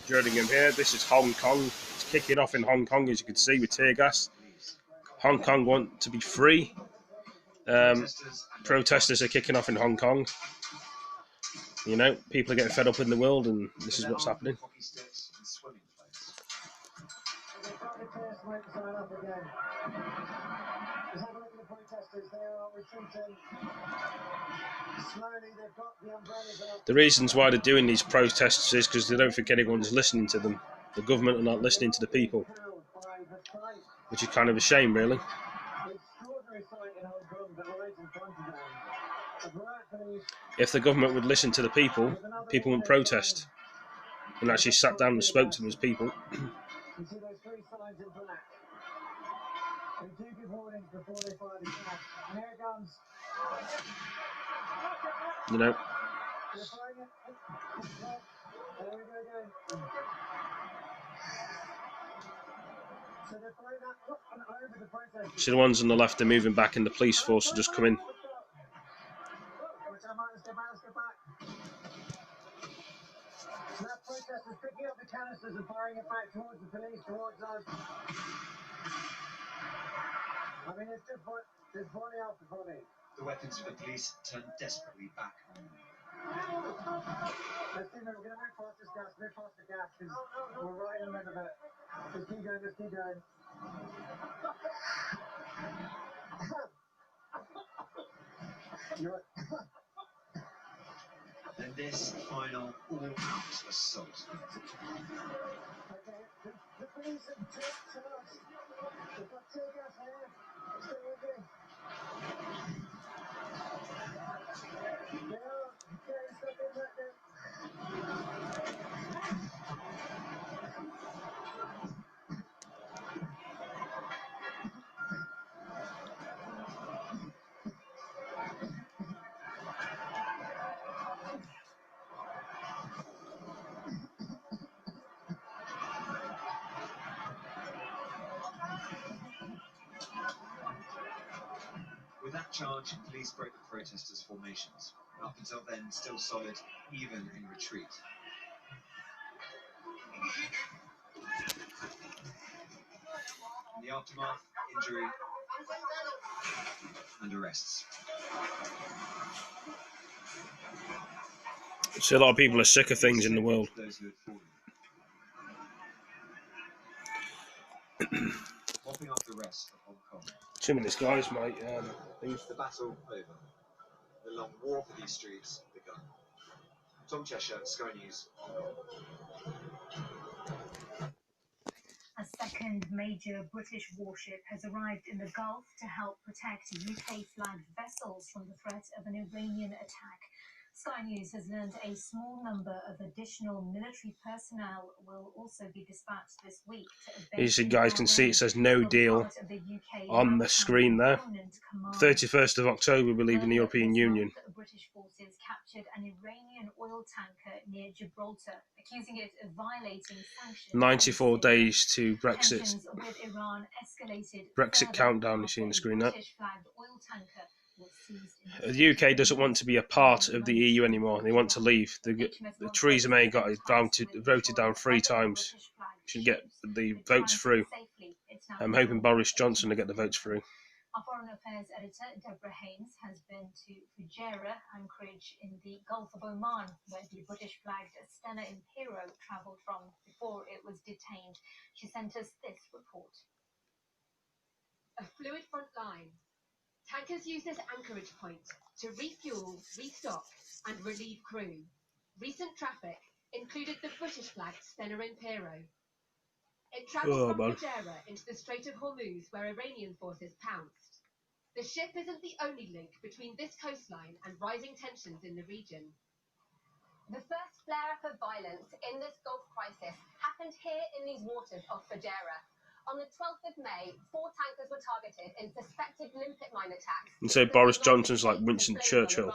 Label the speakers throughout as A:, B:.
A: Jerningam here. This is Hong Kong. It's kicking off in Hong Kong, as you can see, with tear gas. Hong Kong want to be free. Protesters are kicking off in Hong Kong. You know, people are getting fed up in the world, and this is what's happening. The reasons why they're doing these protests is because they don't think anyone's listening to them. The government are not listening to the people, which is kind of a shame, really. If the government would listen to the people, people wouldn't protest and actually sat down and spoke to them as people. You know. See, the ones on the left are moving back, and the police force will just come in. Protesters picking up the canisters and firing it back towards the police, towards us. I mean, it's just volley after volley. The weapons for the police turn desperately back on them. Let's see, we're going to move past this gas, because we're right in the middle of it. Just keep going, just keep going. And this final all-out assault. Okay, the police have dropped to us. They've got tear gas here. Stay with me. They are getting stuck in back there. With that charge, police broke the protesters' formations. Up until then, still solid, even in retreat. In the aftermath, injury and arrests. So a lot of people are sick of things in the world. Mopping up the rest of Hong Kong. 2 minutes, guys. The battle over. The long war for these streets begun. Tom Cheshire, Sky News.
B: A second major British warship has arrived in the Gulf to help protect UK-flagged vessels from the threat of an Iranian attack. Sky News has learned a small number of additional military personnel will also be dispatched this week. As you guys can see, it says no deal on the screen there. 31st of October, we leave in the European Union. British forces captured an Iranian oil tanker near Gibraltar, accusing it of violating sanctions. 94 days to Brexit. Brexit countdown, you see on the screen there. The UK doesn't want to be a part of the EU anymore. They want to leave. Theresa May got it voted down 3 times. Should get the votes through. I'm hoping Boris Johnson will get the votes through. Our Foreign Affairs editor, Deborah Haynes, has been to Fujairah, anchorage in the Gulf of Oman, where the British-flagged Stena Impero travelled from before it was detained. She sent us this report. A fluid front line. Tankers use this anchorage point to refuel, restock and relieve crew. Recent traffic included the British-flagged Stena Impero. It travelled from Fujairah into the Strait of Hormuz, where Iranian forces pounced. The ship isn't the only link between this coastline and rising tensions in the region. The first flare-up of violence in this Gulf crisis happened here in these waters of Fujairah. On the 12th of May, 4 tankers were targeted in suspected limpet mine attacks. And so Boris Johnson's like Winston Churchill.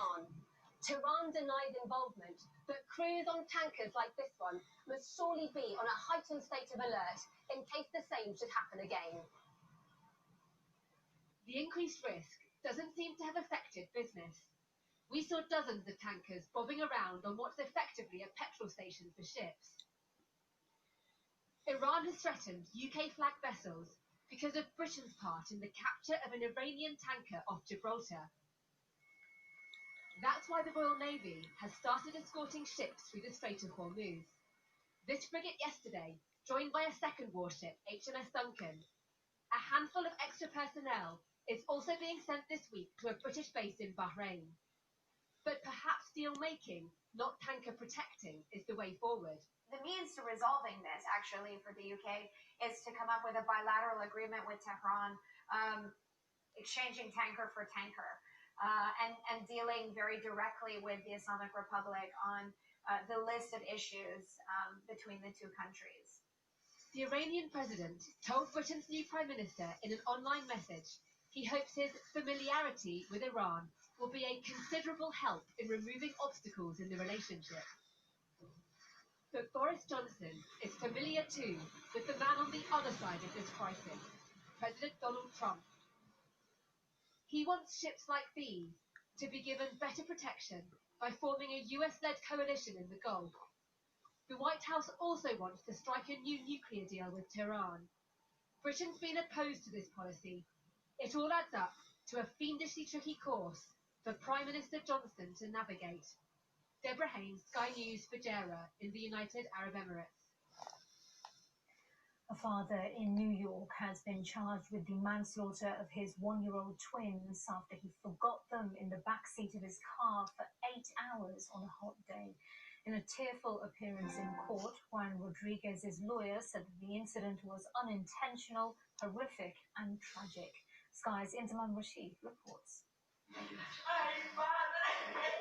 B: Tehran denies involvement, but crews on tankers like this one must surely be on a heightened state of alert in case the same should happen again. The increased risk doesn't seem to have affected business. We saw dozens of tankers bobbing around on what's effectively a petrol station for ships.
C: Iran has threatened UK-flagged vessels because of Britain's part in the capture of an Iranian tanker off Gibraltar. That's why the Royal Navy has started escorting ships through the Strait of Hormuz. This frigate yesterday, joined by a second warship, HMS Duncan. A handful of extra personnel is also being sent this week to a British base in Bahrain. But perhaps deal making, not tanker protecting, is the way forward.
D: The means to resolving this, actually, for the UK is to come up with a bilateral agreement with Tehran, exchanging tanker for tanker, and dealing very directly with the Islamic Republic on the list of issues between the two countries.
C: The Iranian president told Britain's new Prime Minister in an online message he hopes his familiarity with Iran will be a considerable help in removing obstacles in the relationship. But Boris Johnson is familiar too with the man on the other side of this crisis, President Donald Trump. He wants ships like these to be given better protection by forming a US-led coalition in the Gulf. The White House also wants to strike a new nuclear deal with Tehran. Britain's been opposed to this policy. It all adds up to a fiendishly tricky course for Prime Minister Johnson to navigate. Deborah Haynes, Sky News, Fujairah, in the United Arab Emirates.
E: A father in New York has been charged with the manslaughter of his one-year-old twins after he forgot them in the backseat of his car for 8 hours on a hot day. In a tearful appearance in court, Juan Rodriguez's lawyer said that the incident was unintentional, horrific and tragic. Sky's Inzaman Rashid reports.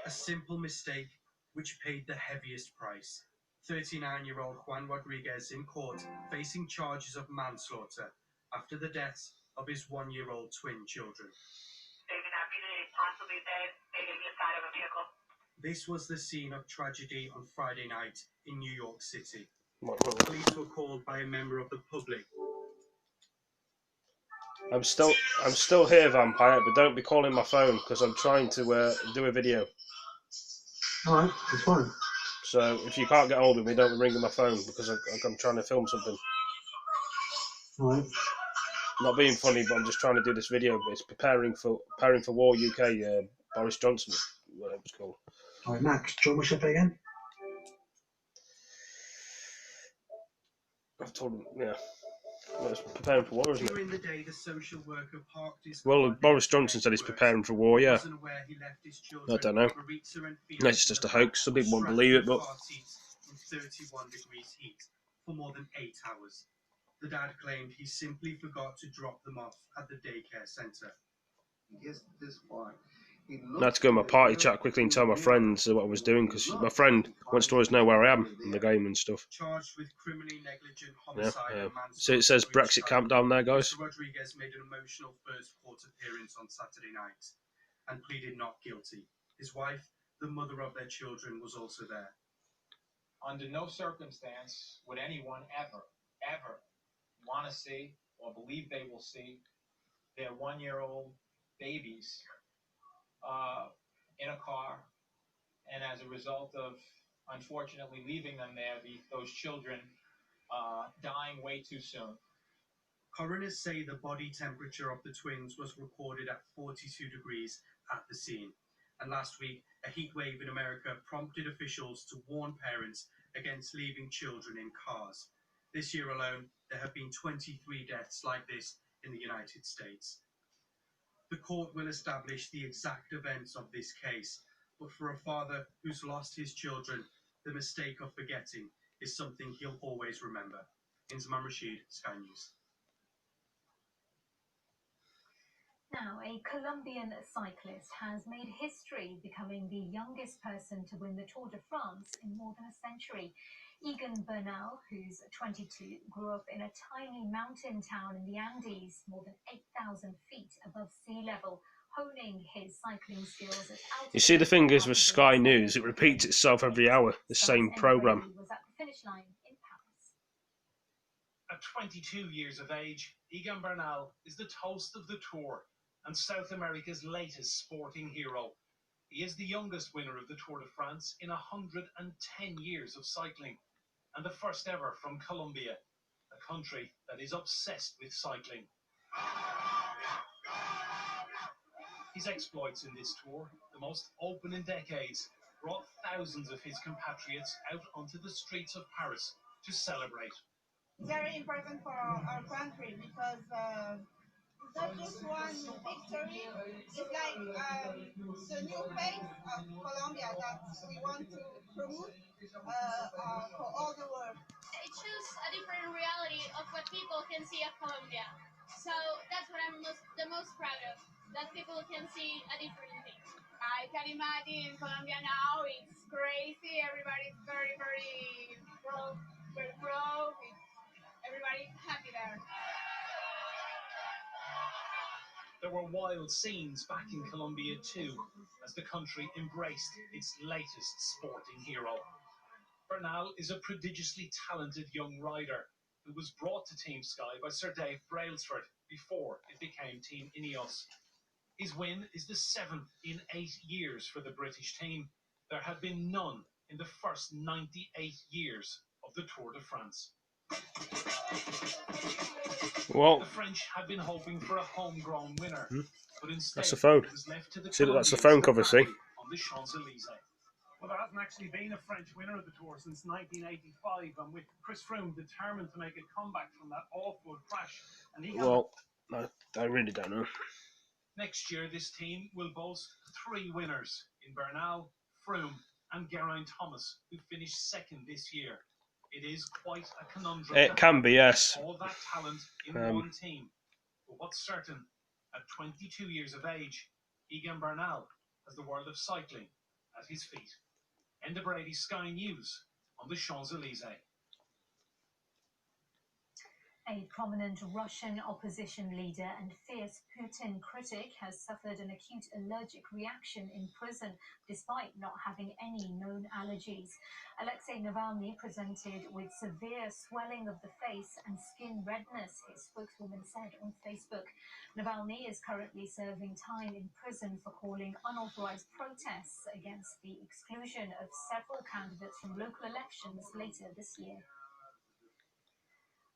F: A simple mistake which paid the heaviest price. 39-year-old Juan Rodriguez in court facing charges of manslaughter after the deaths of his one-year-old twin children.
G: Possibly they inside of a vehicle.
F: This was the scene of tragedy on Friday night in New York City.
B: What?
F: Police were called by a member of the public.
B: I'm still here, Vampire, but don't be calling my phone because I'm trying to do a video.
A: Alright, it's fine.
B: So if you can't get hold of me, don't be ringing my phone because I'm trying to film something.
A: Alright.
B: Not being funny, but I'm just trying to do this video. But it's preparing for war UK. Boris Johnson, whatever it's called.
A: Alright, Max, do you want me to say that again?
B: I've told him, yeah. Well, it's preparing for war, isn't it?
F: During the day, the social worker parked his
B: Well, Boris Johnson said he's preparing for war, yeah. I don't know. Unless it's just a hoax. Some people won't believe it, but...
F: In 31 degrees heat for more than 8 hours. The dad claimed he simply forgot to drop them off at the daycare centre.
B: I had to go in my party chat quickly and tell my friends what I was doing because my friend wants to always know where I am in the game and stuff.
F: Charged with criminally negligent homicide and manslaughter.
B: So it says Brexit camp down there, guys.
F: Mr. Rodriguez made an emotional first court appearance on Saturday night and pleaded not guilty. His wife, the mother of their children, was also there.
H: Under no circumstance would anyone ever want to see or believe they will see their one-year-old babies in a car, and as a result of unfortunately leaving them there, those children dying way too soon.
F: Coroners say the body temperature of the twins was recorded at 42 degrees at the scene. And last week, a heat wave in America prompted officials to warn parents against leaving children in cars. This year alone, there have been 23 deaths like this in the United States. The court will establish the exact events of this case, but for a father who's lost his children, the mistake of forgetting is something he'll always remember. Inzaman Rashid, Sky News.
E: Now, a Colombian cyclist has made history, becoming the youngest person to win the Tour de France in more than a century. Egan Bernal, who's 22, grew up in a tiny mountain town in the Andes, more than 8,000 feet above sea level, honing his cycling skills at altitude.
B: You see, the thing is with Sky News, it repeats itself every hour, the same programme.
E: Was at the finish line in Paris.
I: At 22 years of age, Egan Bernal is the toast of the Tour and South America's latest sporting hero. He is the youngest winner of the Tour de France in 110 years of cycling, and the first ever from Colombia. A a country that is obsessed with cycling. His exploits in this tour, the most open in decades, brought thousands of his compatriots out onto the streets of Paris to celebrate.
J: Very important for our country because it's not just one victory, it's like the new face of Colombia that we want to promote for all the world.
K: It shows a different reality of what people can see of Colombia. So that's what I'm the most proud of, that people can see a different thing.
J: I can imagine Colombia now, it's crazy, everybody's very, very pro, everybody's happy there.
I: There were wild scenes back in Colombia too, as the country embraced its latest sporting hero. Bernal is a prodigiously talented young rider who was brought to Team Sky by Sir Dave Brailsford before it became Team Ineos. His win is the 7th in 8 years for the British team. There had been none in the first 98 years of the Tour de France.
B: Well,
I: the French had been hoping for a homegrown winner, but instead
B: that's the phone.
I: it was left to the
B: See, that's the
I: Colombians
B: phone
I: to
B: cover, see?
I: battle on the Champs-Elysees.
L: Well, there hasn't actually been a French winner of the Tour since 1985, and with Chris Froome determined to make a comeback from that awful crash. And he
B: Well, I really don't know.
I: Next year, this team will boast 3 winners in Bernal, Froome, and Geraint Thomas, who finished second this year. It is quite a conundrum.
B: It can be, yes.
I: All that talent in one team. But what's certain, at 22 years of age, Egan Bernal has the world of cycling at his feet. Enda Brady, Sky News, on the Champs-Elysees.
E: A prominent Russian opposition leader and fierce Putin critic has suffered an acute allergic reaction in prison despite not having any known allergies. Alexei Navalny presented with severe swelling of the face and skin redness, his spokeswoman said on Facebook. Navalny is currently serving time in prison for calling unauthorized protests against the exclusion of several candidates from local elections later this year.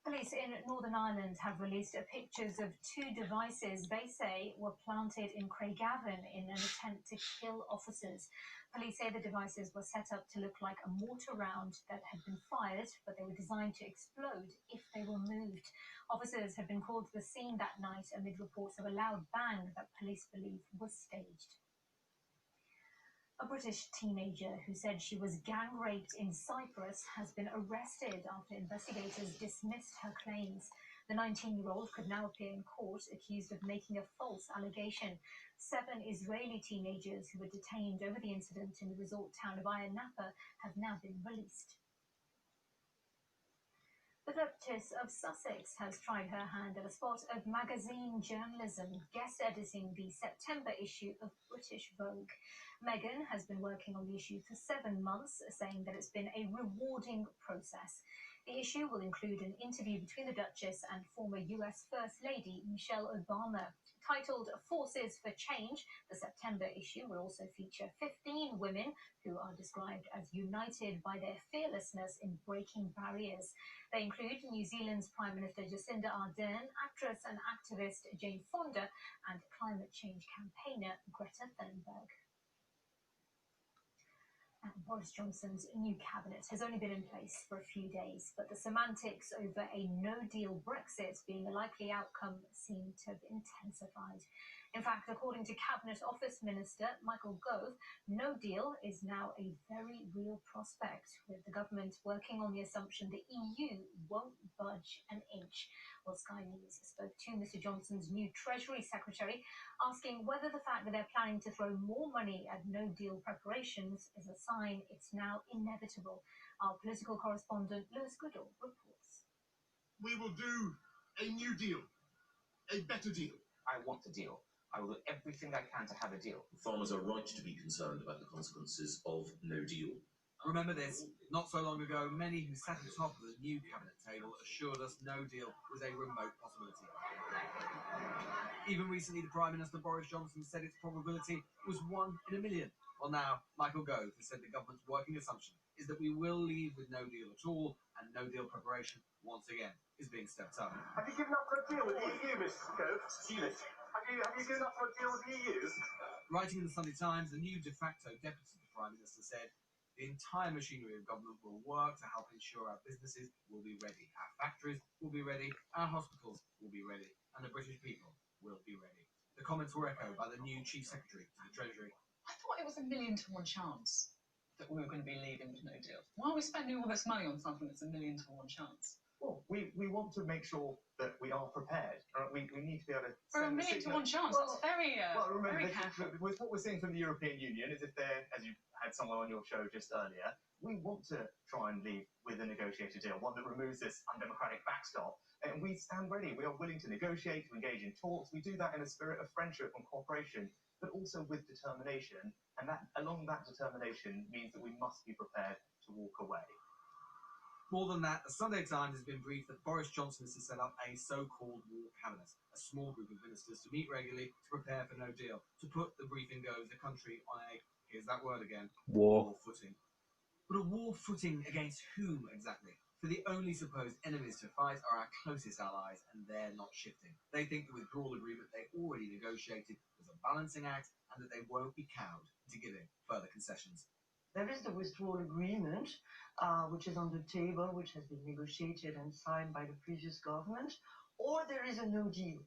E: Police in Northern Ireland have released pictures of 2 devices they say were planted in Craigavon in an attempt to kill officers. Police say the devices were set up to look like a mortar round that had been fired, but they were designed to explode if they were moved. Officers had been called to the scene that night amid reports of a loud bang that police believe was staged. A British teenager who said she was gang raped in Cyprus has been arrested after investigators dismissed her claims. The 19-year-old could now appear in court accused of making a false allegation. 7 Israeli teenagers who were detained over the incident in the resort town of Ayia Napa have now been released. The Duchess of Sussex has tried her hand at a spot of magazine journalism, guest editing the September issue of British Vogue. Meghan has been working on the issue for 7 months, saying that it's been a rewarding process. The issue will include an interview between the Duchess and former US First Lady Michelle Obama. Titled Forces for Change, the September issue will also feature 15 women who are described as united by their fearlessness in breaking barriers. They include New Zealand's Prime Minister Jacinda Ardern, actress and activist Jane Fonda, and climate change campaigner Greta Thunberg. And Boris Johnson's new cabinet has only been in place for a few days, but the semantics over a no-deal Brexit being a likely outcome seem to have intensified. In fact, according to Cabinet Office Minister Michael Gove, no deal is now a very real prospect, with the government working on the assumption the EU won't budge an inch. Well, Sky News spoke to Mr Johnson's new Treasury Secretary, asking whether the fact that they're planning to throw more money at no-deal preparations is a sign it's now inevitable. Our political correspondent Lewis Goodall reports.
M: We will do a new deal, a better deal.
N: I want a deal. I will do everything I can to have a deal.
O: Farmers are right to be concerned about the consequences of no deal.
P: Remember this, not so long ago, many who sat atop the new cabinet table assured us no deal was a remote possibility. Even recently, the Prime Minister Boris Johnson said its probability was 1 in a million. Well, now, Michael Gove has said the government's working assumption is that we will leave with no deal at all, and no deal preparation, once again, is being stepped up.
Q: Have you given up for a deal with the EU, Mr. Gove? Have you given up for a deal with the EU?
P: Writing in the Sunday Times, the new de facto deputy to the Prime Minister said, the entire machinery of government will work to help ensure our businesses will be ready, our factories will be ready, our hospitals will be ready, and the British people will be ready. The comments were echoed by the new Chief Secretary to the Treasury.
R: I thought it was 1,000,000 to 1 chance that we were going to be leaving with no deal. Why are we spending all this money on something that's 1,000,000 to 1 chance?
A: Well, we want to make sure that we are prepared. We need to be able to...
R: For 1,000,000 to 1 chance, that's very,
A: remember,
R: very careful.
A: With what we're seeing from the European Union is if they're, as you had someone on your show just earlier, we want to try and leave with a negotiated deal, one that removes this undemocratic backstop. And we stand ready. We are willing to negotiate, to engage in talks. We do that in a spirit of friendship and cooperation, but also with determination. And that, along that determination, means that we must be prepared to walk away.
P: More than that, the Sunday Times has been briefed that Boris Johnson is to set up a so-called war cabinet, a small group of ministers to meet regularly to prepare for no deal. To put, the briefing goes, the country on a, here's that word again, war footing. But a war footing against whom exactly? For the only supposed enemies to fight are our closest allies, and they're not shifting. They think the withdrawal agreement they already negotiated was a balancing act, and that they won't be cowed into giving further concessions.
S: There is the withdrawal agreement, which is on the table, which has been negotiated and signed by the previous government, or there is a no deal.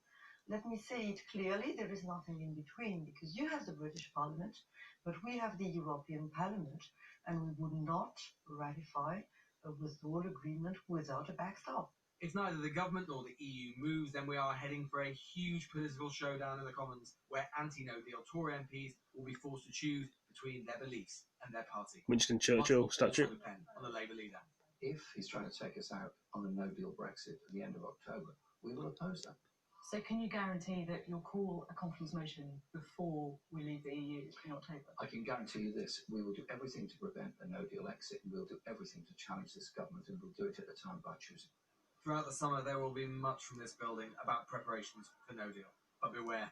S: Let me say it clearly, there is nothing in between, because you have the British Parliament, but we have the European Parliament, and we would not ratify a withdrawal agreement without a backstop.
P: If neither the government nor the EU moves, then we are heading for a huge political showdown in the Commons, where anti-no-deal Tory MPs will be forced to choose between their beliefs and their party.
B: Winston Churchill statue.
P: Depend on the Labour leader.
O: If he's trying to take us out on a no-deal Brexit at the end of October, we will oppose that.
R: So can you guarantee that you'll call a confidence motion before we leave the EU in October?
O: I can guarantee you this, we will do everything to prevent a no-deal exit, and we'll do everything to challenge this government, and we'll do it at the time by choosing.
P: Throughout the summer, there will be much from this building about preparations for no deal. But beware.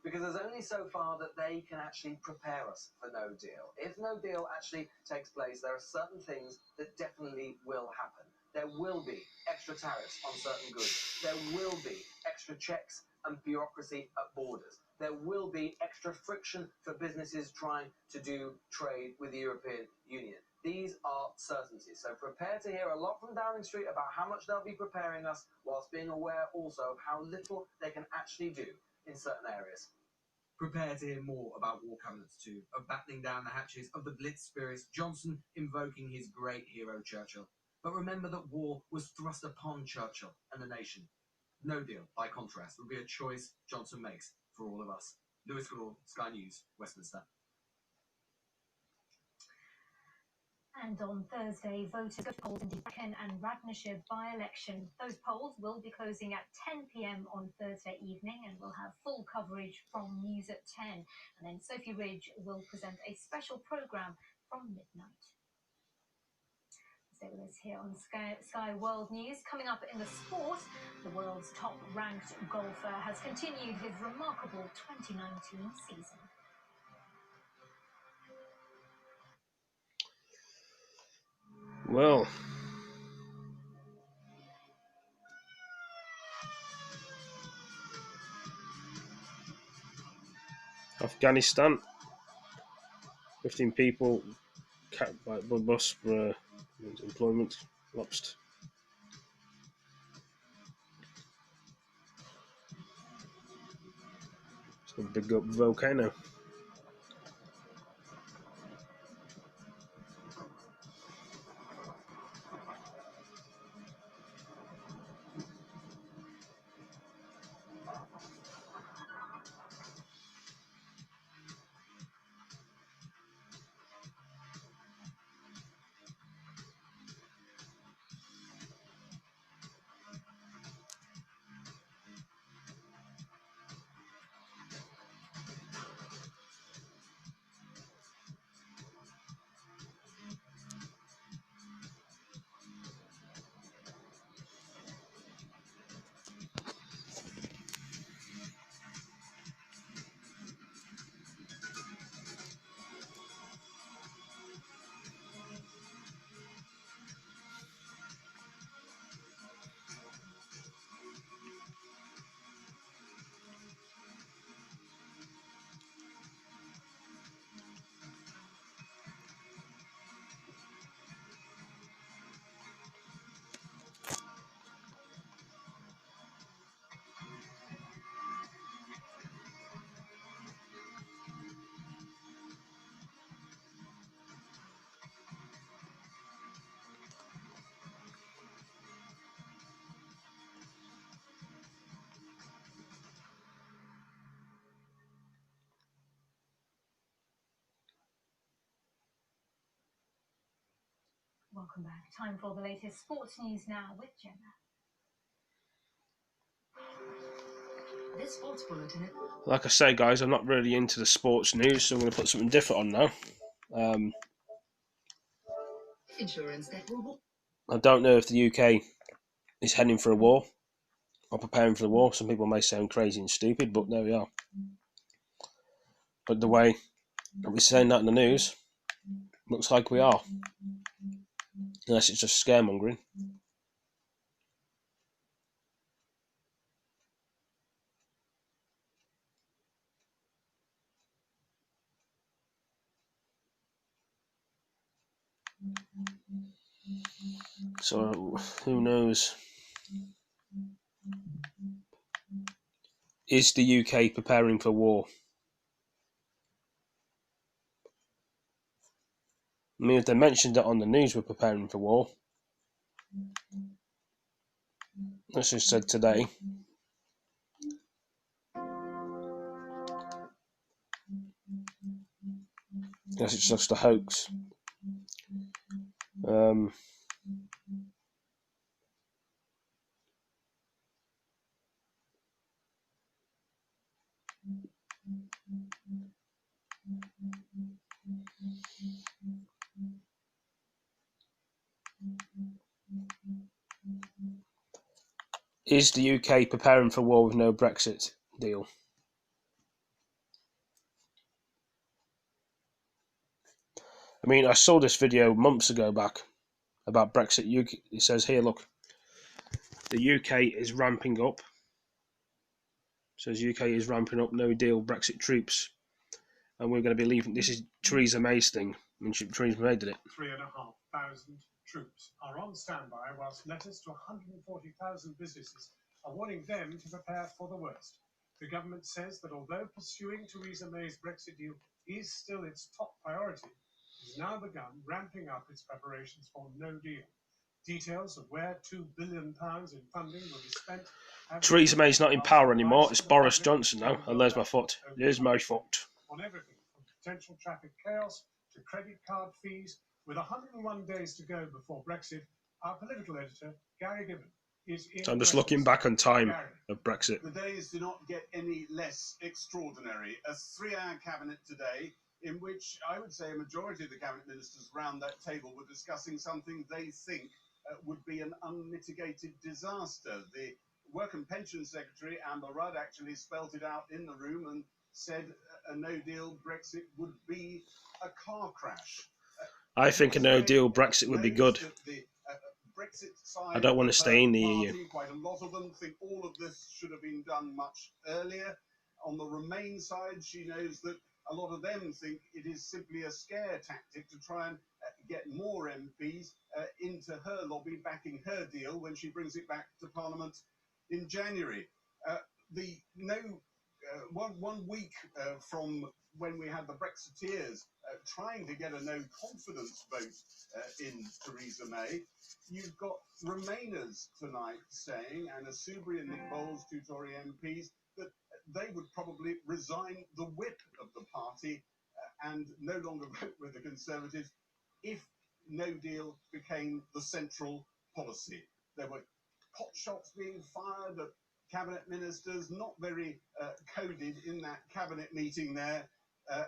T: Because there's only so far that they can actually prepare us for no deal. If no deal actually takes place, there are certain things that definitely will happen. There will be extra tariffs on certain goods. There will be extra checks and bureaucracy at borders. There will be extra friction for businesses trying to do trade with the European Union. These are certainties. So prepare to hear a lot from Downing Street about how much they'll be preparing us, whilst being aware also of how little they can actually do in certain areas.
P: Prepare to hear more about war cabinets too, of battening down the hatches of the Blitz spirits, Johnson invoking his great hero Churchill. But remember that war was thrust upon Churchill and the nation. No deal, by contrast, would be a choice Johnson makes for all of us. Lewis Goodall, Sky News, Westminster.
E: And on Thursday, voters go to polls in the Brecon and Radnorshire by-election. Those polls will be closing at 10 p.m. on Thursday evening, and we'll have full coverage from News at 10. And then Sophie Ridge will present a special programme from midnight. Stay with us here on Sky World News. Coming up in the sport, the world's top-ranked golfer has continued his remarkable 2019 season.
B: Well, Afghanistan, 15 people capped by bus for employment lapsed. It's a big up volcano.
E: Welcome back. Time for the latest sports news now with Jenna. This sports bulletin.
B: Like I say, guys, I'm not really into the sports news, so I'm going to put something different on now.
E: Insurance that will.
B: I don't know if the UK is heading for a war or preparing for the war. Some people may sound crazy and stupid, but there we are. But the way that we're saying that in the news, looks like we are. Unless it's just scaremongering. So, who knows? Is the UK preparing for war? I mean, if they mentioned it on the news, we're preparing for war. That's just said today. Guess it's just a hoax. Is the UK preparing for war with no Brexit deal? I mean, I saw this video months ago back about Brexit. It says here, look, the UK is ramping up. It says UK is ramping up no deal Brexit troops, and we're going to be leaving. This is Theresa May's thing. I mean, Theresa May did it.
L: 3,500 troops are on standby, whilst letters to 140,000 businesses are warning them to prepare for the worst. The government says that although pursuing Theresa May's Brexit deal is still its top priority, it has now begun ramping up its preparations for no deal. Details of where £2 billion in funding will be spent.
B: Theresa May's not in power anymore. It's Boris Johnson now. And there's my foot. There's my foot.
L: On everything from potential traffic chaos to credit card fees. With 101 days to go before Brexit, our political editor, Gary Gibbon, is in.
B: So I'm just looking back on time of Brexit.
M: The days do not get any less extraordinary. A 3-hour cabinet today in which I would say a majority of the cabinet ministers around that table were discussing something they think would be an unmitigated disaster. The Work and Pension Secretary, Amber Rudd, actually spelt it out in the room and said a no-deal Brexit would be a car crash.
B: I think a no-deal Brexit would be good. I don't want to stay in the EU.
M: Quite a lot of them think all of this should have been done much earlier. On the Remain side, she knows that a lot of them think it is simply a scare tactic to try and get more MPs into her lobby, backing her deal when she brings it back to Parliament in January. One week from when we had the Brexiteers trying to get a no confidence vote in Theresa May, you've got Remainers tonight saying, and Asubri and Nick Bowles, two Tory MPs, that they would probably resign the whip of the party and no longer vote with the Conservatives if no deal became the central policy. There were pot shots being fired at cabinet ministers, not very coded in that cabinet meeting there,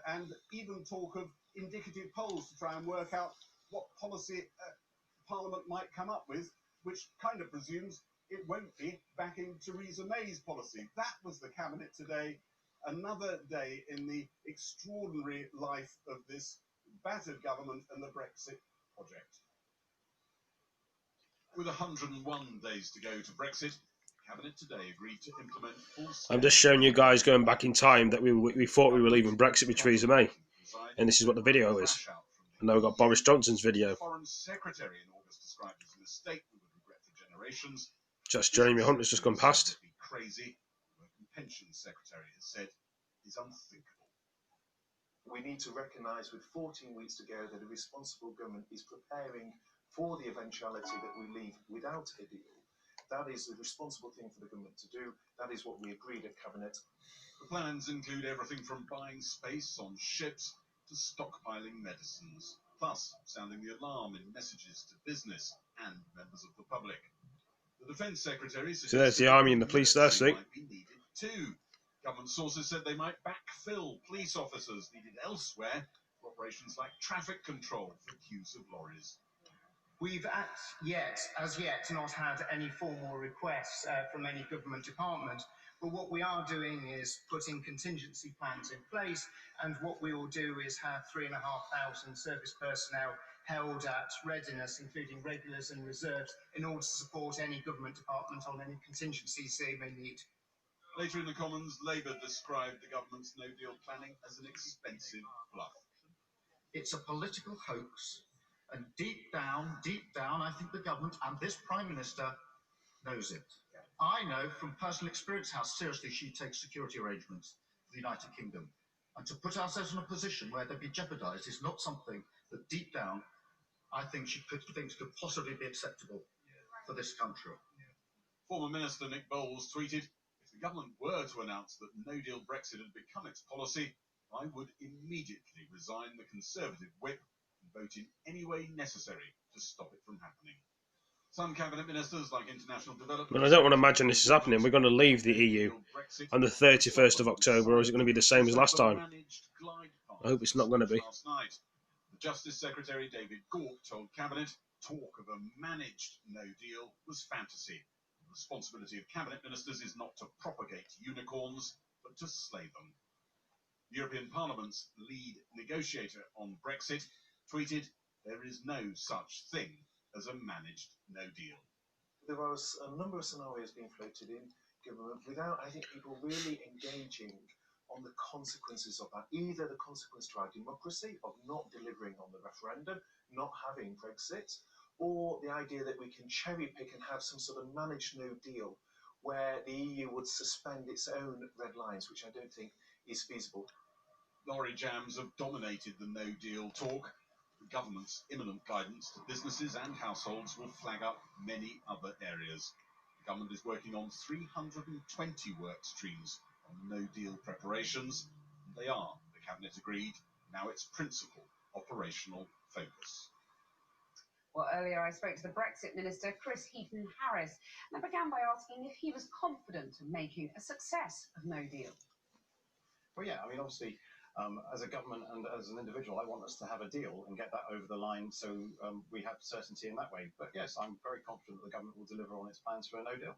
M: and even talk of indicative polls to try and work out what policy Parliament might come up with, which kind of presumes it won't be backing Theresa May's policy. That was the cabinet today. Another day in the extraordinary life of this battered government and the Brexit project.
U: With 101 days to go to Brexit, Cabinet today agreed to implement full.
B: I'm just showing you guys going back in time that we thought we were leaving Brexit with Theresa May, and this is what the video is. And now we've got Boris Johnson's video.
U: Foreign Secretary in August described as a mistake we would regret for generations.
B: Just Jeremy Hunt has just gone past.
U: Crazy. The Work and Pension Secretary has said is unthinkable.
A: We need to recognise with 14 weeks to go that a responsible government is preparing for the eventuality that we leave without a deal. That is the responsible thing for the government to do. That is what we agreed at Cabinet.
U: The plans include everything from buying space on ships to stockpiling medicines. plus sounding the alarm in messages to business and members of the public. The Defence Secretary
B: So there's the army and the police there, see?
U: might be needed too. Government sources said they might backfill police officers needed elsewhere for operations like traffic control for queues of lorries.
D: We've as yet, not had any formal requests from any government department, but what we are doing is putting contingency plans in place, and what we will do is have 3,500 service personnel held at readiness, including regulars and reserves, in order to support any government department on any contingencies they may need.
U: Later in the Commons, Labour described the government's no-deal planning as an expensive bluff.
V: It's a political hoax, and deep down, I think the government and this Prime Minister knows it. I know from personal experience how seriously she takes security arrangements for the United Kingdom. And to put ourselves in a position where they'd be jeopardised is not something that deep down I think she could possibly be acceptable for this country.
U: Former Minister Nick Bowles tweeted, "If the government were to announce that no-deal Brexit had become its policy, I would immediately resign the Conservative whip and vote in any way necessary to stop it from happening." Some cabinet ministers, like international development...
B: Well, I don't want to imagine this is happening. We're going to leave the EU on the 31st of October, or is it going to be the same as last time? I hope it's not going to be.
U: Last night, the Justice Secretary David Gauke told Cabinet talk of a managed no-deal was fantasy. The responsibility of cabinet ministers is not to propagate unicorns, but to slay them. The European Parliament's lead negotiator on Brexit tweeted, "There is no such thing as a managed no-deal."
W: There was a number of scenarios being floated in government without, I think, people really engaging on the consequences of that. Either the consequence to our democracy of not delivering on the referendum, not having Brexit, or the idea that we can cherry pick and have some sort of managed no deal where the EU would suspend its own red lines, which I don't think is feasible.
U: Lorry jams have dominated the no-deal talk. The government's imminent guidance to businesses and households will flag up many other areas. The government is working on 320 work streams on no-deal preparations. And they are, the Cabinet agreed, now its principal operational focus.
X: Well, earlier I spoke to the Brexit Minister, Chris Heaton-Harris, and I began by asking if he was confident of making a success of no deal.
Y: Well, yeah, I mean, obviously, as a government and as an individual, I want us to have a deal and get that over the line so we have certainty in that way. But yes, I'm very confident that the government will deliver on its plans for a no deal.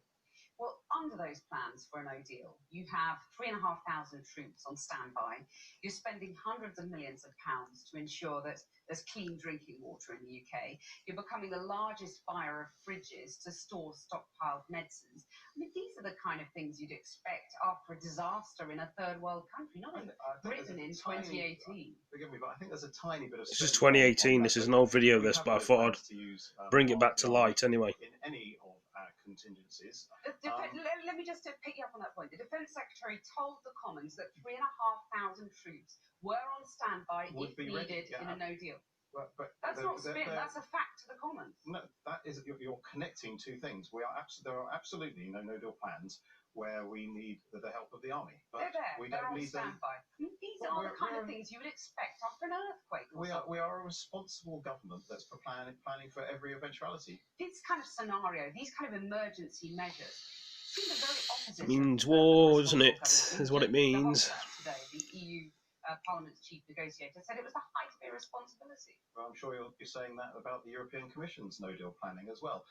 X: Well, under those plans for a no deal, you have 3,500 troops on standby. You're spending hundreds of millions of pounds to ensure that there's clean drinking water in the UK. You're becoming the largest buyer of fridges to store stockpiled medicines. I mean, these are the kind of things you'd expect after a disaster in a third world country, not in Britain in 2018.
Y: Forgive me, but I think there's a tiny bit of...
B: This is 2018. This is an old video, this, but I thought I'd bring it back to light anyway.
Y: In any of our contingencies.
X: Let me just pick you up on that point. The Defence Secretary told the Commons that 3,500 troops were on standby if needed in a no deal. That's not spin, that's a fact to the Commons.
Y: No, that is, you're connecting two things. There are absolutely no deal plans where we need the help of the army. But
X: they're there.
Y: we
X: They're
Y: don't
X: on
Y: need them.
X: standby. These are the kind of things you would expect after an earthquake.
Y: We are a responsible government that's planning for every eventuality.
X: This kind of scenario, these kind of emergency measures, seem the very opposite.
B: It means war, doesn't it? Is what it means.
X: Today, the EU Parliament's chief negotiator said it was the height of irresponsibility.
Y: Well, I'm sure you're saying that about the European Commission's no-deal planning as well,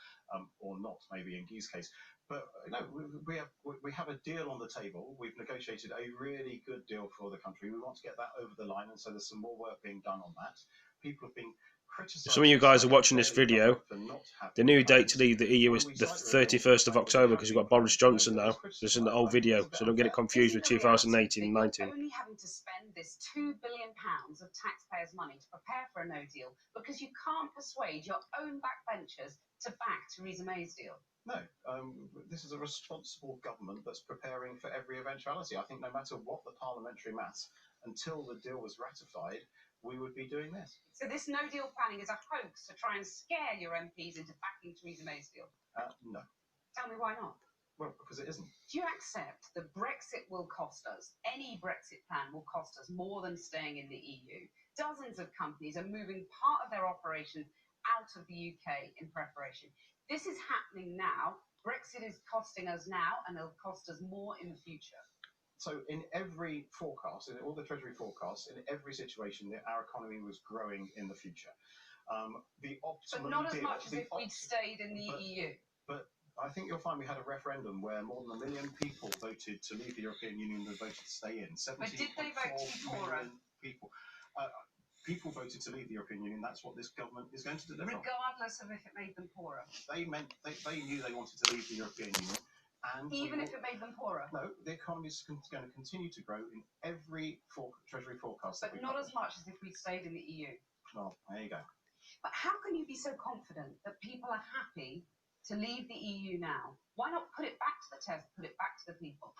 Y: or not, maybe in Guy's case. But no, we have a deal on the table. We've negotiated a really good deal for the country. We want to get that over the line, and so there's some more work being done on that. People have been criticised.
B: If some of you guys are watching this video, the new date to leave the EU is the 31st of October because we've got Boris Johnson now. This is an old video, so don't get it confused with 2018 and 19.
X: Only having to spend this £2 billion of taxpayers' money to prepare for a no deal because you can't persuade your own backbenchers to back Theresa May's deal.
Y: No, this is a responsible government that's preparing for every eventuality. I think no matter what the parliamentary mass, until the deal was ratified, we would be doing this.
X: So this no-deal planning is a hoax to try and scare your MPs into backing Theresa May's deal?
Y: No.
X: Tell me why not?
Y: Well, because it isn't.
X: Do you accept that Brexit will cost us? Any Brexit plan will cost us more than staying in the EU. Dozens of companies are moving part of their operations out of the UK in preparation. This is happening now. Brexit is costing us now, and it'll cost us more in the future.
Y: So in every forecast, in all the Treasury forecasts, in every situation, our economy was growing in the future.
X: But not as much as if we'd stayed in the EU.
Y: But I think you'll find we had a referendum where more than 1 million people voted to leave the European Union than voted to stay in.
X: But did they vote to be poorer?
Y: People. People voted to leave the European Union. That's what this government is going to deliver.
X: Regardless of if it made them poorer.
Y: They knew they wanted to leave the European Union. And
X: even if it made them poorer?
Y: No, the economy is going to continue to grow in every Treasury forecast.
X: But not as much as if we stayed in the EU.
Y: Well, there you go.
X: But how can you be so confident that people are happy to leave the EU now? Why not put it back to the test, put it back to the people?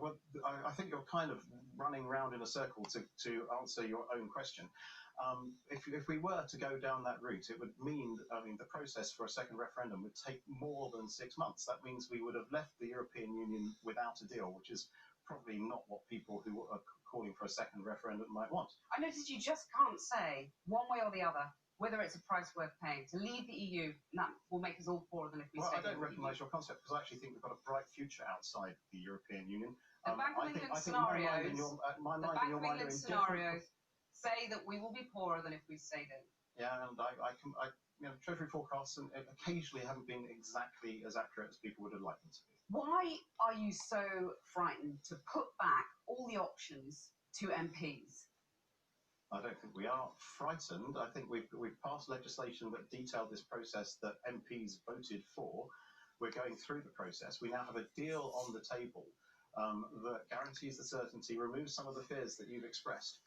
Y: Well, I think you're kind of running round in a circle to answer your own question. If we were to go down that route, it would mean, the process for a second referendum would take more than 6 months. That means we would have left the European Union without a deal, which is probably not what people who are calling for a second referendum might want.
X: I noticed you just can't say one way or the other whether it's a price worth paying. To leave the EU, and that will make us all poorer than if we stayed in the EU.
Y: I don't recognise your concept, because I actually think we've got a bright future outside the European Union.
X: The Bank of England scenarios say that we will be poorer than if we stayed in.
Y: Yeah, and Treasury forecasts occasionally haven't been exactly as accurate as people would have liked them to be.
X: Why are you so frightened to put back all the options to MPs?
Y: I don't think we are frightened. I think we've passed legislation that detailed this process that MPs voted for. We're going through the process. We now have a deal on the table that guarantees the certainty, removes some of the fears that you've expressed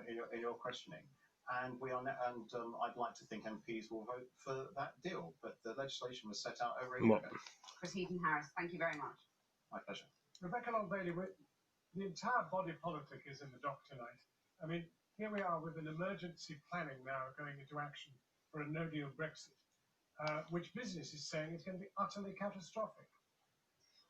Y: in your questioning. And I'd like to think MPs will vote for that deal. But the legislation was set out over a year ago.
X: Chris Heaton-Harris, thank you very much.
Y: My pleasure.
L: Rebecca Long-Bailey, the entire body politic is in the dock tonight. I mean, here we are with an emergency planning now going into action for a no-deal Brexit, which business is saying is going to be utterly catastrophic.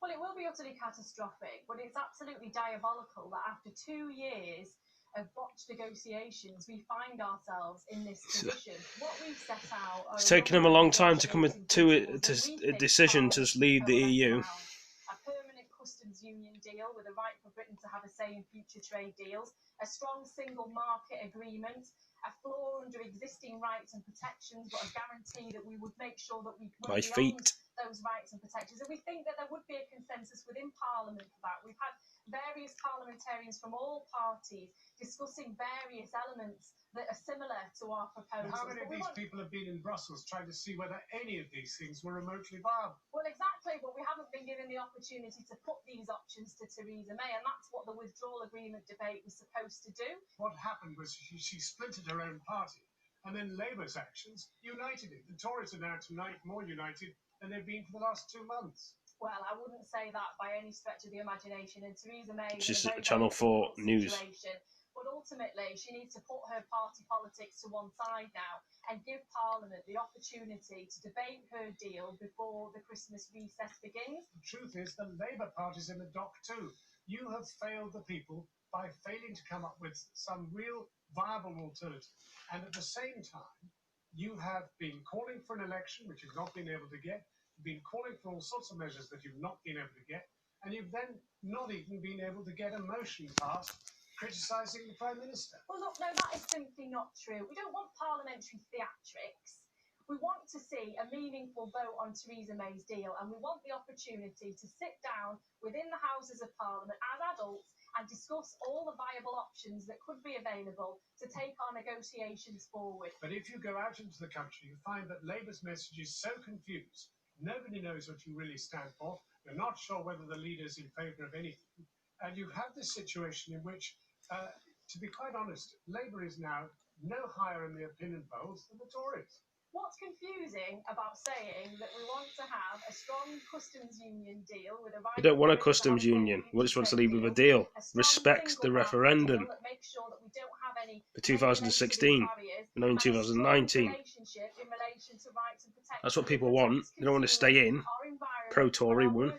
E: Well, it will be utterly catastrophic, but it's absolutely diabolical that after 2 years of botched negotiations, we find ourselves in this position. What we've set out...
B: It's taken them a long time to come to a decision to leave the EU.
E: A permanent customs union deal with a right for Britain to have a say in future trade deals, a strong single market agreement, a floor under existing rights and protections, but a guarantee that we would make sure that we went beyond those rights and protections. And we think that there would be a consensus within Parliament for that. We've had various parliamentarians from all parties discussing various elements that are similar to our proposals.
L: How many of these people have been in Brussels trying to see whether any of these things were remotely viable?
E: Well, exactly, but we haven't been given the opportunity to put these options to Theresa May, and that's what the withdrawal agreement debate was supposed to do.
L: What happened was she splintered her own party, and then Labour's actions united it. The Tories are now tonight more united than they've been for the last 2 months.
E: Well, I wouldn't say that by any stretch of the imagination, and Theresa May
B: It's just
E: is in a very
B: Channel 4 news.
E: situation. But ultimately, she needs to put her party politics to one side now and give Parliament the opportunity to debate her deal before the Christmas recess begins.
L: The truth is, the Labour Party's in the dock too. You have failed the people by failing to come up with some real viable alternative. And at the same time, you have been calling for an election, which you've not been able to get. You've been calling for all sorts of measures that you've not been able to get. And you've then not even been able to get a motion passed criticising the Prime Minister.
E: Well, look, no, that is simply not true. We don't want parliamentary theatrics. We want to see a meaningful vote on Theresa May's deal, and we want the opportunity to sit down within the Houses of Parliament as adults and discuss all the viable options that could be available to take our negotiations forward.
L: But if you go out into the country, you find that Labour's message is so confused. Nobody knows what you really stand for. You're not sure whether the leader's in favour of anything. And you have this situation in which, to be quite honest, Labour is now no higher in the opinion polls than the Tories.
E: What's confusing about saying that we want to have a strong customs union deal with a right...
B: We don't want a customs union. We just want to leave with a deal. Respect the referendum. For 2016. No, in 2019. That's what people want. They don't want to stay in. Pro-Tory one.